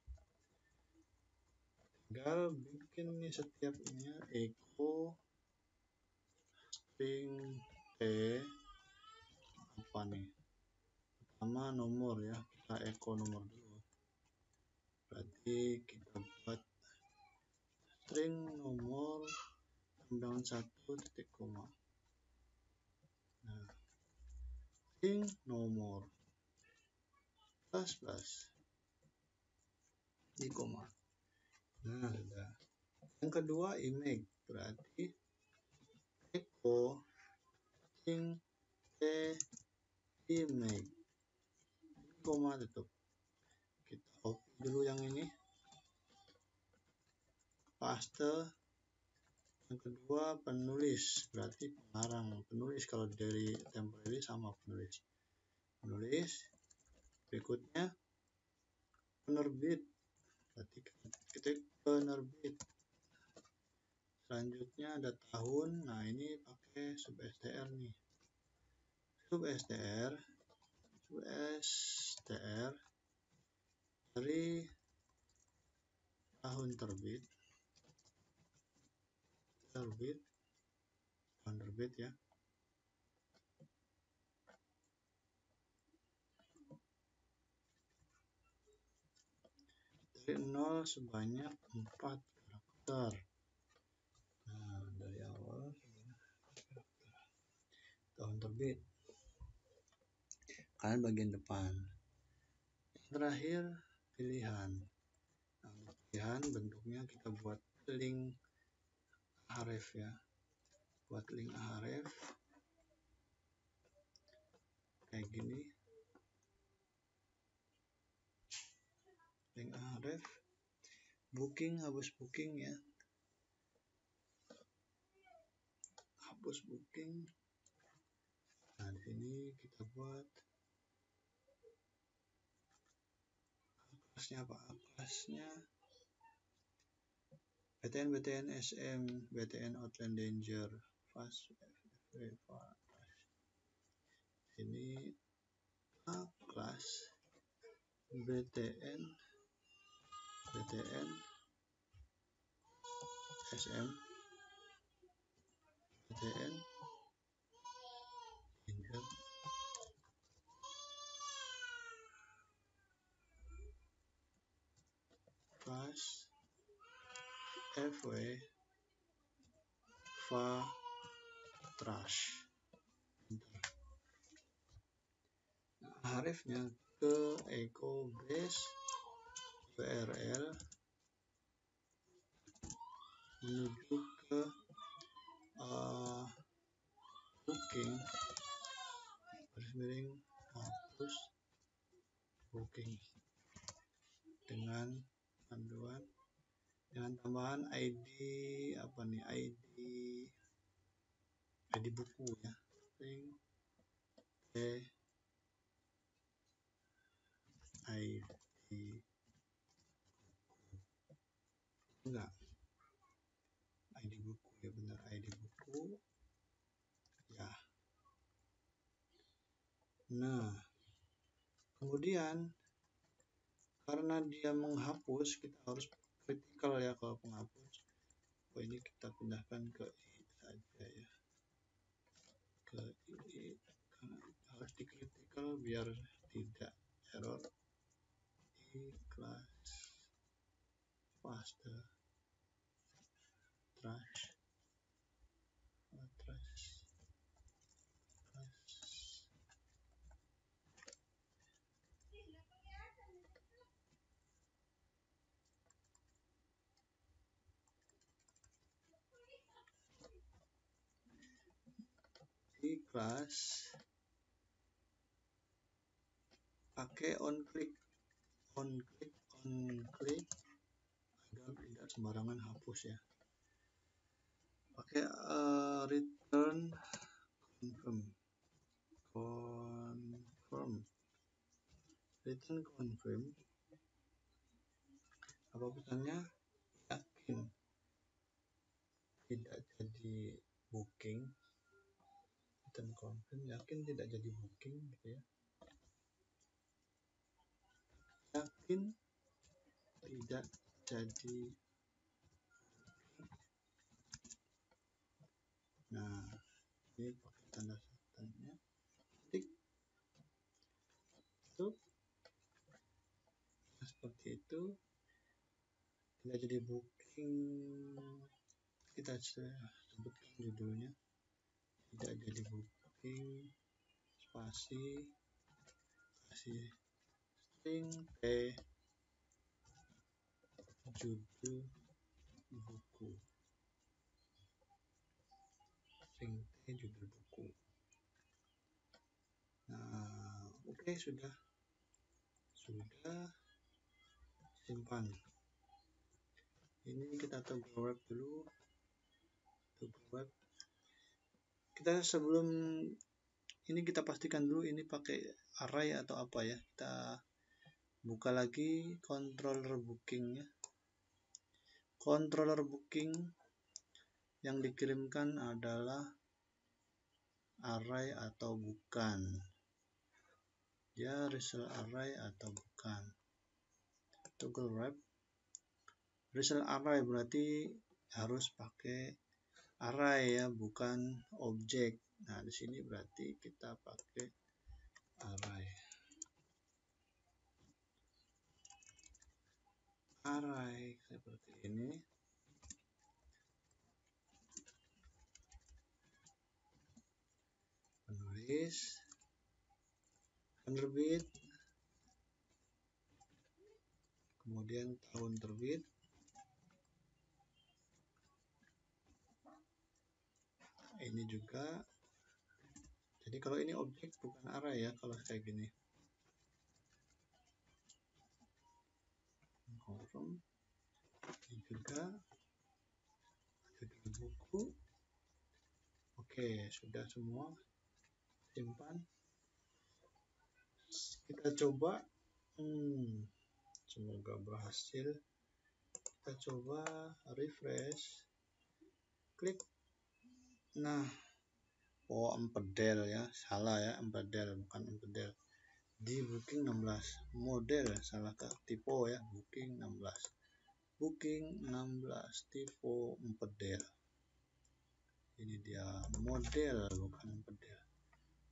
tinggal bikin nih setiap ini echo string t apa nih, pertama nomor ya, kita echo nomor dulu, berarti kita buat string nomor dengan 1 titik koma. Nah, string nomor plus di koma. Nah, sudah. Yang kedua image, berarti echo string image koma tutup. Kita copy dulu yang ini, paste. Yang kedua penulis, berarti pengarang, penulis kalau dari temporary sama penulis. Berikutnya penerbit, berarti kita penerbit. Selanjutnya ada tahun. Nah, ini pakai substr nih, substr dari tahun terbit ya, dari 0 sebanyak 4 karakter. Nah, dari awal tahun terbit, kalian bagian depan. Yang terakhir pilihan. Nah, pilihan bentuknya kita buat link href ya, buat link href kayak gini, link href booking, hapus booking ya, hapus booking. Nah, di sini kita buat kelasnya apa, kelasnya btn sm, btn outland danger fast ini kelas btn sm, btn danger fast fw va trash. Hrefnya ke echo base url menuju ke booking, garis miring hapus booking dengan panduan, dengan tambahan ID apa nih, ID buku ya, link ID enggak, ID buku ya, benar ID buku ya. Nah, kemudian karena dia menghapus, kita harus kritikal ya kalau penghapus. Ini kita pindahkan ke i saja ya, ke i, karena harus dikritikal biar tidak error. I class faster trash di kelas pakai on click on klik agar tidak sembarangan hapus ya. Pakai return confirm. Apa pesannya? Yakin tidak jadi booking. Return confirm, yakin tidak jadi booking gitu ya. Yakin tidak jadi. Nah, ini pakai tanda tanya, tik itu seperti itu. Tidak jadi booking, kita sebutkan judulnya, tidak jadi booking, spasi string T judul buku, string T judul buku. Nah, oke, sudah simpan. Ini kita toggle wrap dulu. Toggle wrap. Kita sebelum ini kita pastikan dulu ini pakai array atau apa ya. Kita buka lagi controller bookingnya. Controller booking yang dikirimkan adalah array atau bukan. Dia result array atau bukan. Toggle wrap. Result array berarti harus pakai array ya, bukan objek. Nah, di sini berarti kita pakai array. Array seperti ini. Penulis, penerbit, kemudian tahun terbit. Ini juga. Jadi kalau ini objek bukan array ya, kalau kayak gini. Confirm. Ini juga judul buku. Oke, sudah semua. Simpan. Kita coba. Semoga berhasil. Kita coba refresh. Klik. Nah, empedel ya, salah ya, empedel bukan empedel. Di booking 16 model, salah tipe ya, booking 16 tipe empedel. Ini dia model bukan empedel.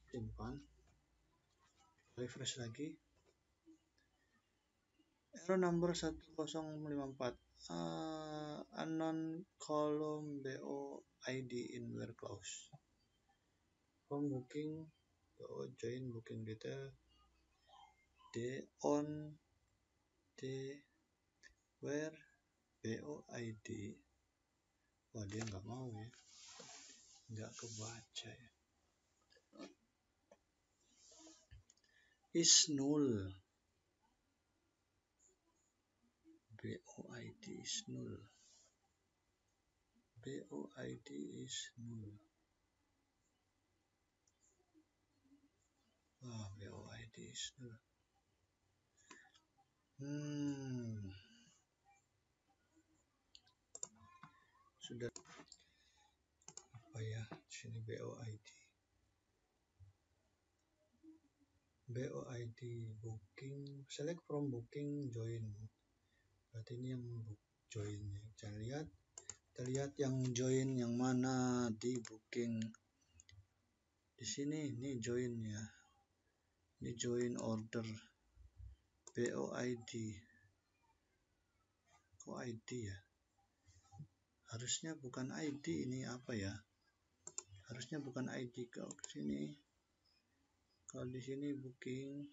Simpan, refresh lagi. Error number 1054, unknown column BO ID in where clause. From booking BO join booking detail D on D where BO ID. Wah, dia nggak mau ya, nggak kebaca ya. Is null. BOID is null. BOID is null. Wah, BOID is null. Sudah apa ya? Sini BOID. BOID booking, select from booking join. Berarti ini yang join ya. Kita lihat yang join yang mana di booking. Di sini ini join ya. Ini join order. BOID. Kok ID ya? Harusnya bukan ID, ini apa ya? Harusnya bukan ID. Kalau ke sini, kalau di sini booking.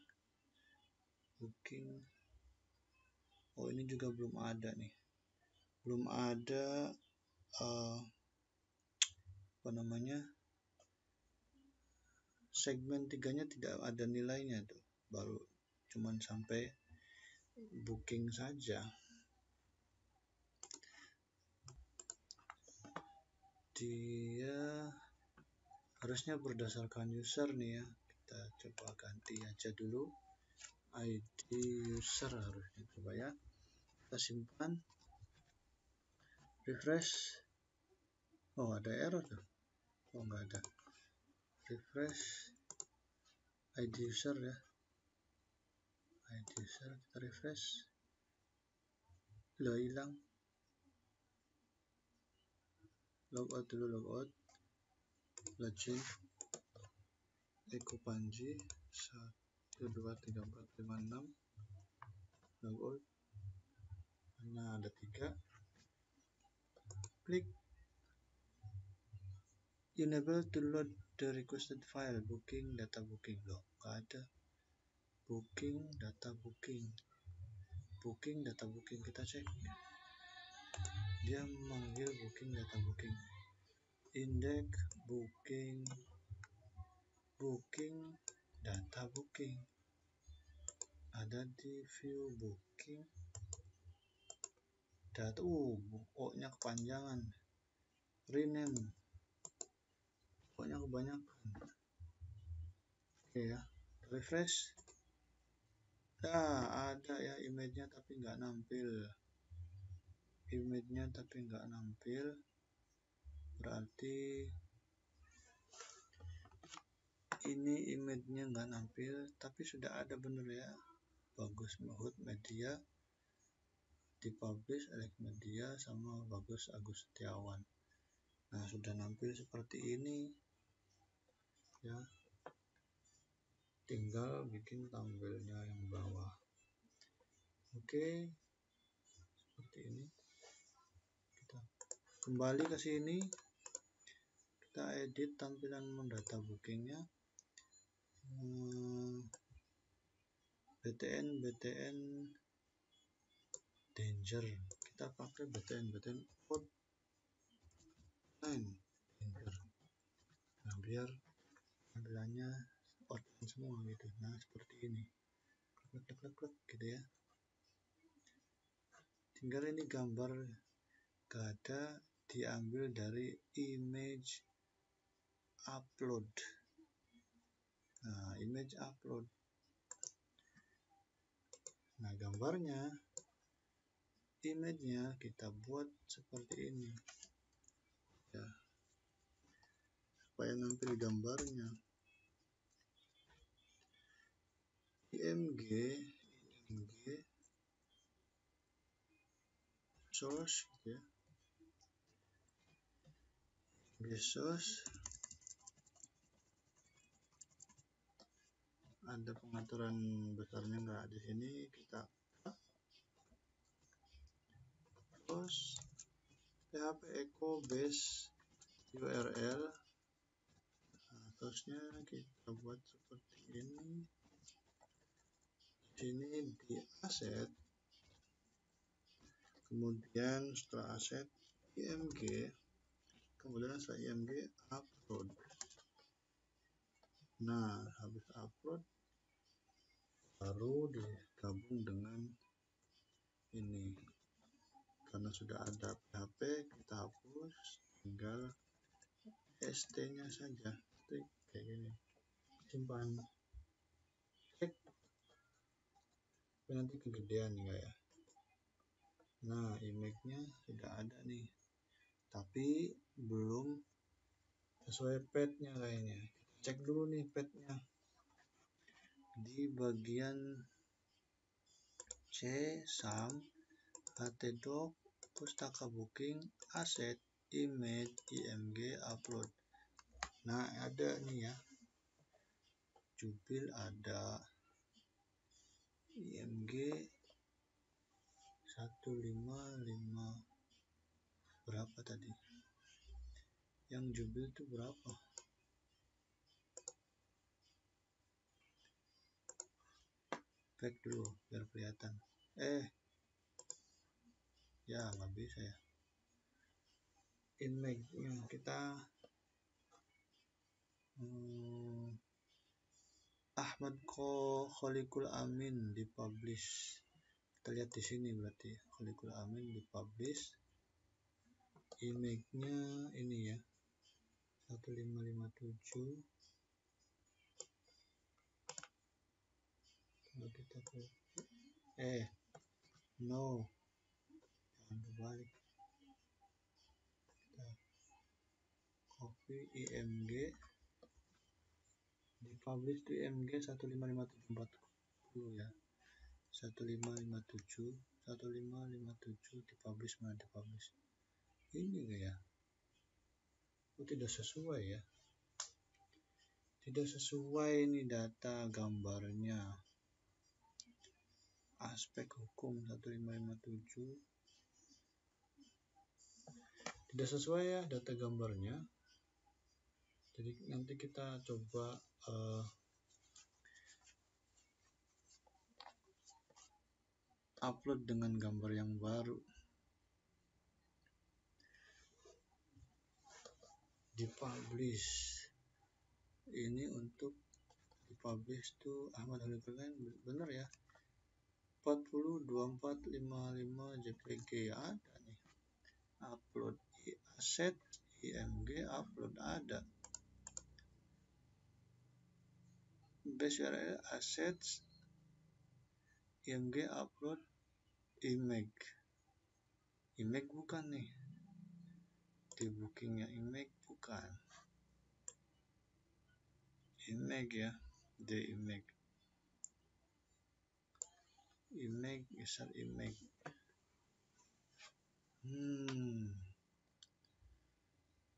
Oh, ini juga belum ada nih. Belum ada apa namanya? Segmen 3-nya tidak ada nilainya tuh. Baru cuman sampai booking saja. Dia harusnya berdasarkan user nih ya. Kita coba ganti aja dulu. ID user harusnya, coba ya. Kita simpan. Refresh. Oh, ada error tuh. Oh, nggak ada. Refresh. ID user ya. ID user, kita refresh. Loh, hilang. Logout dulu, logout. Login. Eko Panji 1 2 3 4 5 6. Logout. Nah, ada 3. Klik. Enable to load the requested file. Booking, data booking. Loh, nggak ada. Booking, data booking. Booking, data booking. Kita cek. Dia memanggil booking, data booking. Index, booking, booking, data booking. Ada di view booking. Data, O-nya kepanjangan. Rename. O-nya kebanyakan. Oke ya. Refresh. Nah, ada ya image-nya tapi nggak nampil. Image-nya tapi nggak nampil. Berarti ini image-nya nggak nampil, tapi sudah ada bener ya. Bagus Mahut Media, dipublish Alex Media sama Bagus Agus Setiawan. Nah, sudah nampil seperti ini ya. Tinggal bikin thumbnailnya yang bawah. Oke, seperti ini. Kita kembali ke sini. Kita edit tampilan mendata bookingnya. BTN danger. Kita pakai BTN out 9 danger. Nah, biar tampilannya outline semua gitu. Nah, seperti ini. Klik gitu ya. Tinggal ini gambar gak ada, diambil dari image upload. Nah, image upload. Nah, gambarnya, image-nya kita buat seperti ini ya, supaya nampil gambarnya. IMG source gitu ya. IMG source ada pengaturan besarnya nggak di sini, kita terus PHP echo base URL. Nah, terusnya kita buat seperti ini. Sini di aset, kemudian setelah aset img, kemudian setelah img upload. Nah, habis upload baru digabung dengan ini. Karena sudah ada PHP, kita hapus, tinggal st nya saja. Klik kayak gini, simpan, cek. Nanti kegedean enggak ya. Nah, image-nya sudah ada nih, tapi belum sesuai path-nya kayaknya. Cek dulu nih path-nya di bagian C, sum, htdoc, pustaka booking, asset, image, img, upload. Nah, ada nih ya, jubil ada, img 155 berapa tadi, yang jubil itu berapa, back dulu biar kelihatan. Ya nggak bisa ya. Image kita Ahmad Kholikul Amin dipublish. Kita lihat di sini berarti Khaliful Amin dipublish, image-nya ini ya 1557. Kalau kita no, jangan kebalik, kita copy img, dipublish di img 15574 ya, 1557 dipublish, mana dipublish ini ya. Oh, tidak sesuai ya, tidak sesuai ini data gambarnya, aspek hukum 1557 tidak sesuai ya data gambarnya. Jadi nanti kita coba upload dengan gambar yang baru, dipublish. Ini untuk dipublish tuh Ahmad Khaliful Amin bener ya, 402455 JPG ada nih. Upload asset img, upload ada. Base URL assets img, upload image. Image bukan nih, di bookingnya image bukan, image ya, the image user image.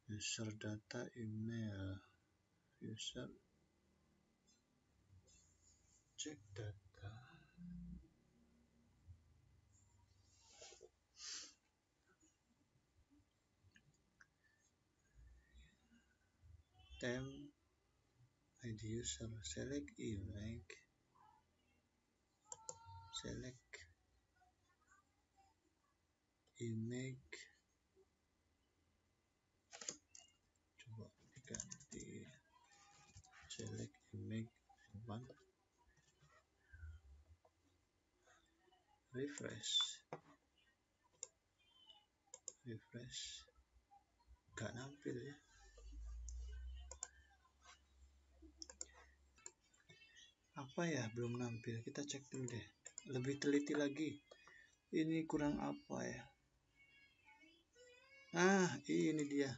User data email, user cek data, temp ID user, select image, coba ganti select image, simpan, refresh, gak nampil ya. Apa ya, belum nampil, kita cek dulu deh, lebih teliti lagi, ini kurang apa ya. Ini dia,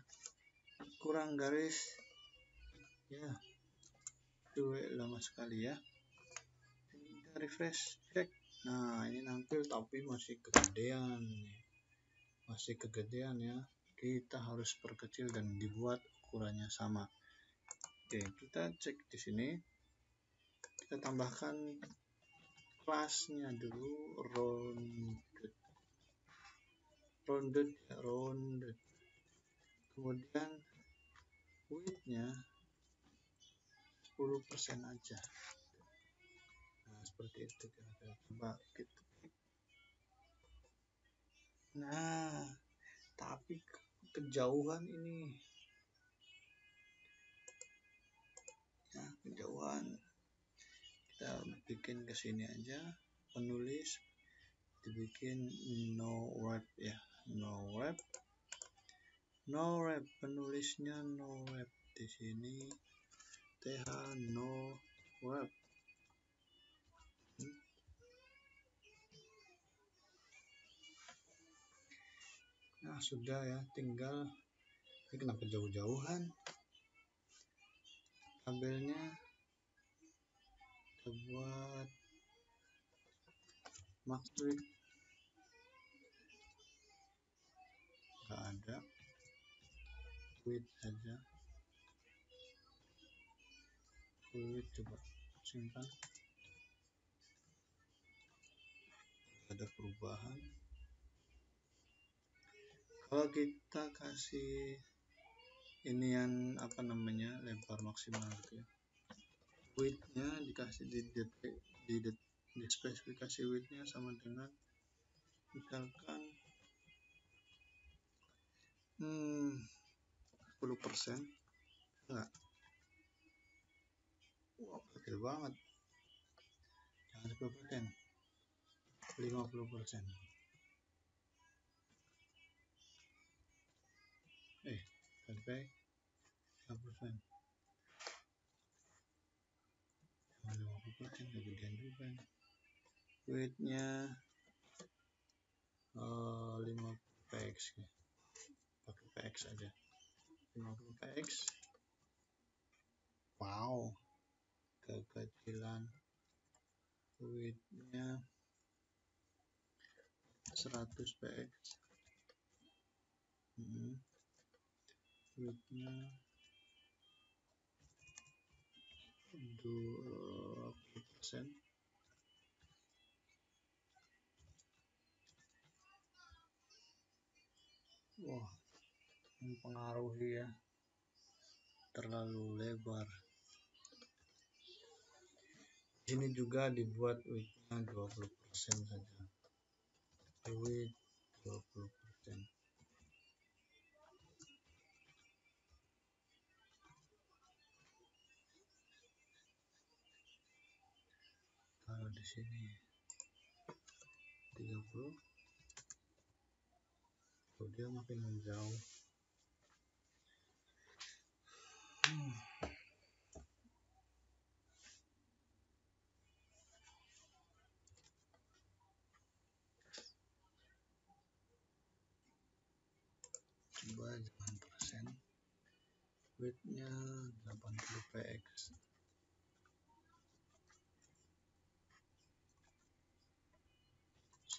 kurang garis ya, lama sekali ya. Kita refresh, cek, nah ini nampil tapi masih kegedean ya. Kita harus perkecil dan dibuat ukurannya sama. Oke, kita cek di sini, kita tambahkan kelasnya dulu, rounded, kemudian width-nya 10% aja. Nah, seperti itu kira-kira. Coba kita. Nah, tapi kejauhan ini. Nah, kejauhan. Kita bikin ke sini aja, penulis dibikin no wrap ya, no wrap, penulisnya no wrap di sini, th no wrap. Nah, sudah ya, tinggal ini kenapa jauh-jauhan tabelnya, kita buat max width, nggak ada, width aja, full width, coba simpan, ada perubahan. Kalau kita kasih inian apa namanya, lebar maksimal gitu ya, width-nya dikasih di spesifikasi width-nya sama dengan misalkan 10%, enggak, wah kecil banget, jangan 10%, 50%. Sampai 50%. 50% kegedean juga. Weightnya 50 px, pakai px aja. 50 px. Wow, kekecilan. Weightnya 100 px. Weightnya 20%. Wah, mempengaruhi ya, terlalu lebar. Ini juga dibuat weightnya 20% saja. Weight 20%. Kalau di sini 30, oh, dia makin menjauh. Coba jangan persen. Weightnya 80 px.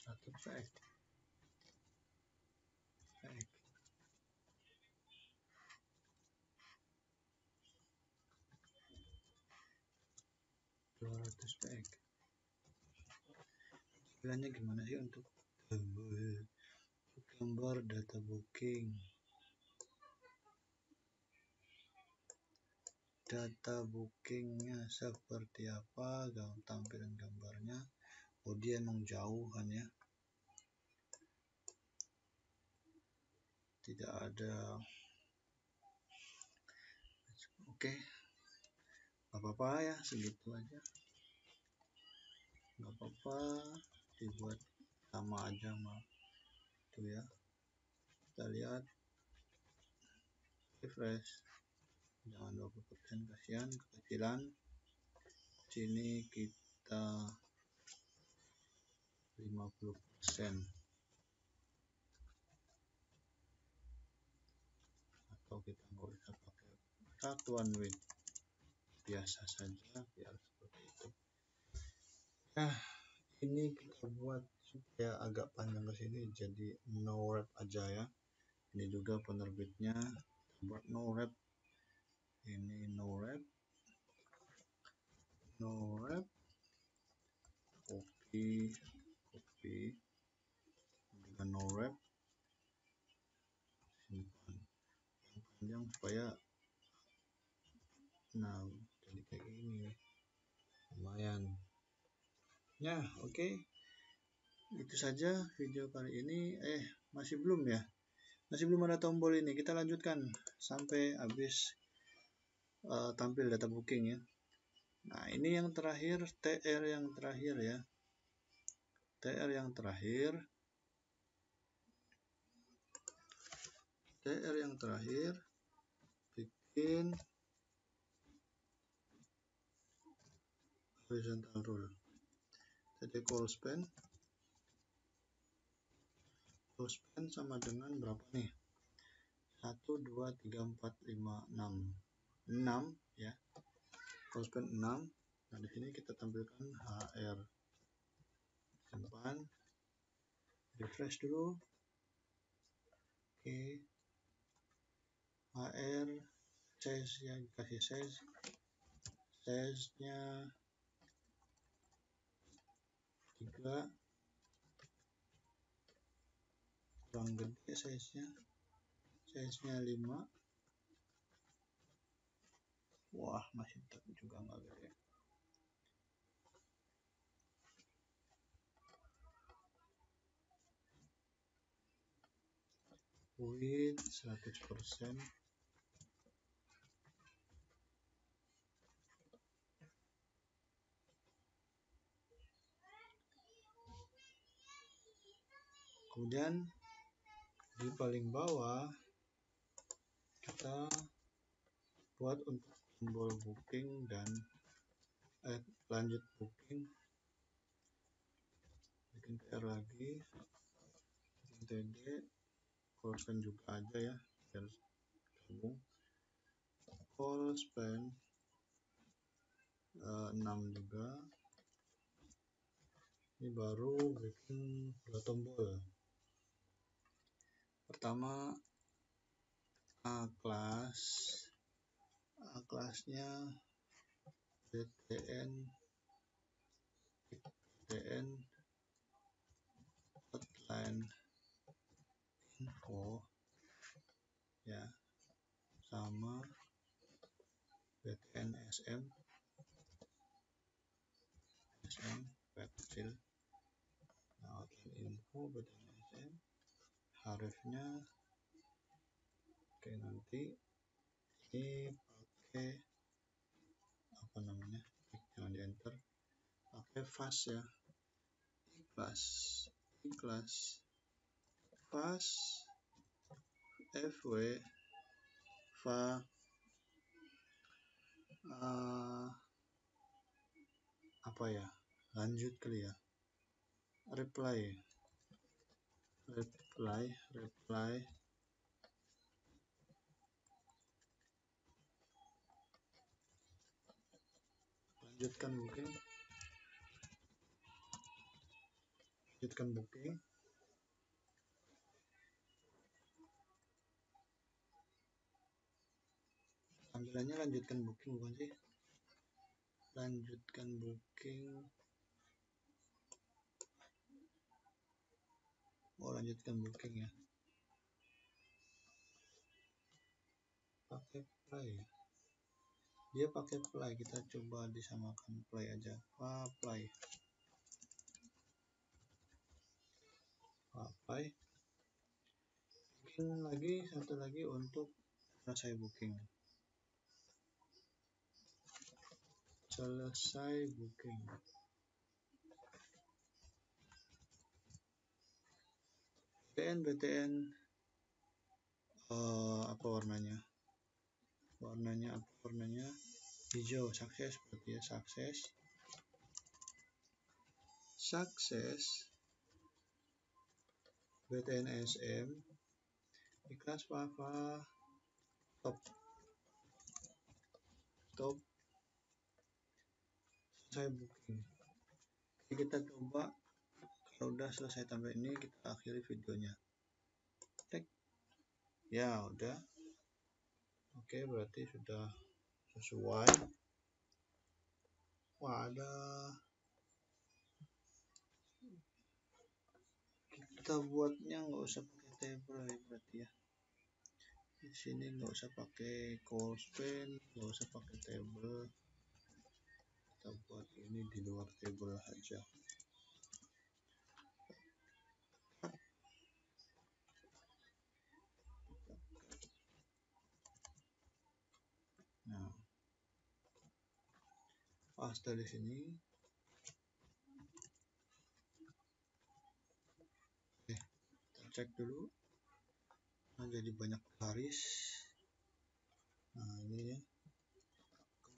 100 px. 200 px. Istilahnya gimana sih untuk gambar data booking? Data bookingnya seperti apa, tampilan gambarnya. Oh, dia emang jauh kan ya, tidak ada. Oke, gak apa-apa ya, segitu aja, gak apa-apa, dibuat sama aja mah itu ya. Kita lihat, refresh, jangan 20%, kasihan kekecilan. Sini kita 50%, atau kita nggak usah pakai satuan weight, biasa saja biar seperti itu. Nah, ini kita buat supaya agak panjang ke sini, jadi no wrap aja ya. Ini juga penerbitnya buat no wrap. Ini no wrap, copy juga no wrap, simpan yang panjang supaya nah jadi kayak gini, lumayan ya. Oke, itu saja video kali ini. Masih belum ya, masih belum ada tombol ini. Kita lanjutkan sampai habis tampil data booking ya. Nah, ini yang terakhir, TR yang terakhir ya. TR yang terakhir bikin horizontal rule. Jadi call span sama dengan berapa nih? 1 2 3 4 5 6 ya. Call span 6. Nah, di sini kita tampilkan HR. Simpan, refresh dulu. Oke, HR size ya, dikasih size-nya 3, kurang gede size-nya 5. Wah, masih tetap juga nggak gede. Width 100%. Kemudian di paling bawah kita buat untuk tombol booking dan lanjut booking, bikin PR lagi, bikin TD, close juga aja ya biar gabung. Call spend 6 juga. Ini baru bikin 2 tombol. Pertama A kelasnya BTN hotline info ya, sama BTN SM web kecil. Nah, hotline info BTN SM, harifnya oke, nanti ini pakai apa namanya, jangan di enter, pakai fast ya, ikhlas fast fw va apa ya, lanjut kali ya, reply lanjutkan booking. Tampilannya lanjutkan booking bukan sih, lanjutkan booking, lanjutkan booking ya, pakai play, dia pakai play, kita coba disamakan play aja, play. Bikin lagi satu lagi untuk selesai booking. BTN apa warnanya hijau, sukses berarti ya, sukses BTN SM ikhlas Papa top selesai booking. Jadi kita coba, kalau udah selesai sampai ini kita akhiri videonya. Ya udah, oke, berarti sudah sesuai. Ada kita buatnya nggak usah pakai table ya, berarti ya di sini nggak usah pakai call spend, nggak usah pakai table, kita buat ini di luar table aja. Nah, pas dari sini kita cek dulu. Nah, jadi banyak baris. Nah, ini ya.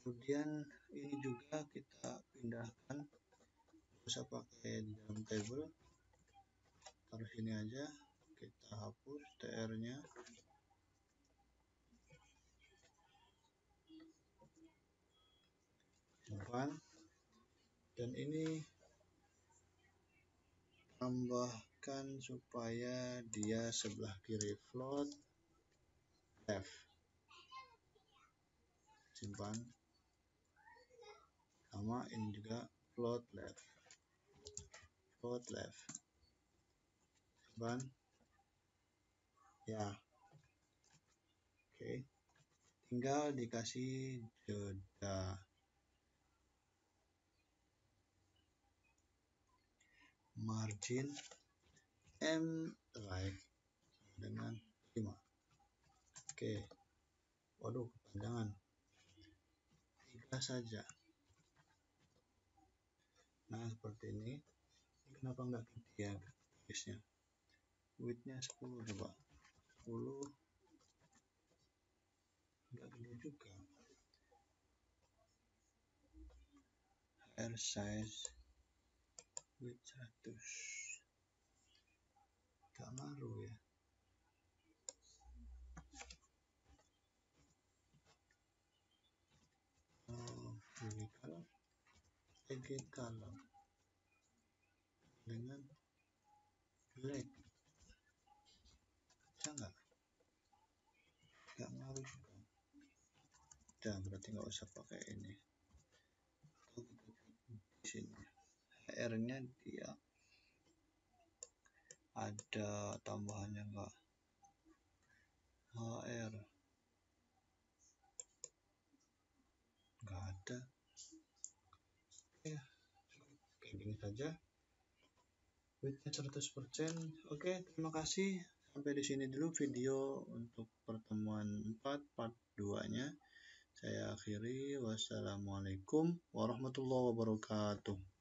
Kemudian ini juga kita pindahkan, nggak usah pakai di dalam table, taruh sini aja, kita hapus tr nya, simpan, dan ini tambahkan supaya dia sebelah kiri float left, simpan, sama ini juga float left, simpan ya. Oke, tinggal dikasih jeda margin right dengan 5. Oke, waduh kepanjangan, 3 saja. Nah, seperti ini. Kenapa enggak gede ya garisnya? widthnya 10 coba 10 enggak gede juga. HR size width 100 gak ngaruh ya. Ini kalau edit color dengan black bisa nggak ngaruh juga. Udah berarti nggak usah pakai ini. Di sini HR nya dia ada tambahannya nggak? HR nggak ada ya. Kayak gini saja widthnya 100%. Oke, terima kasih. Sampai di sini dulu video untuk pertemuan 4 part 2 nya saya akhiri. Wassalamualaikum warahmatullahi wabarakatuh.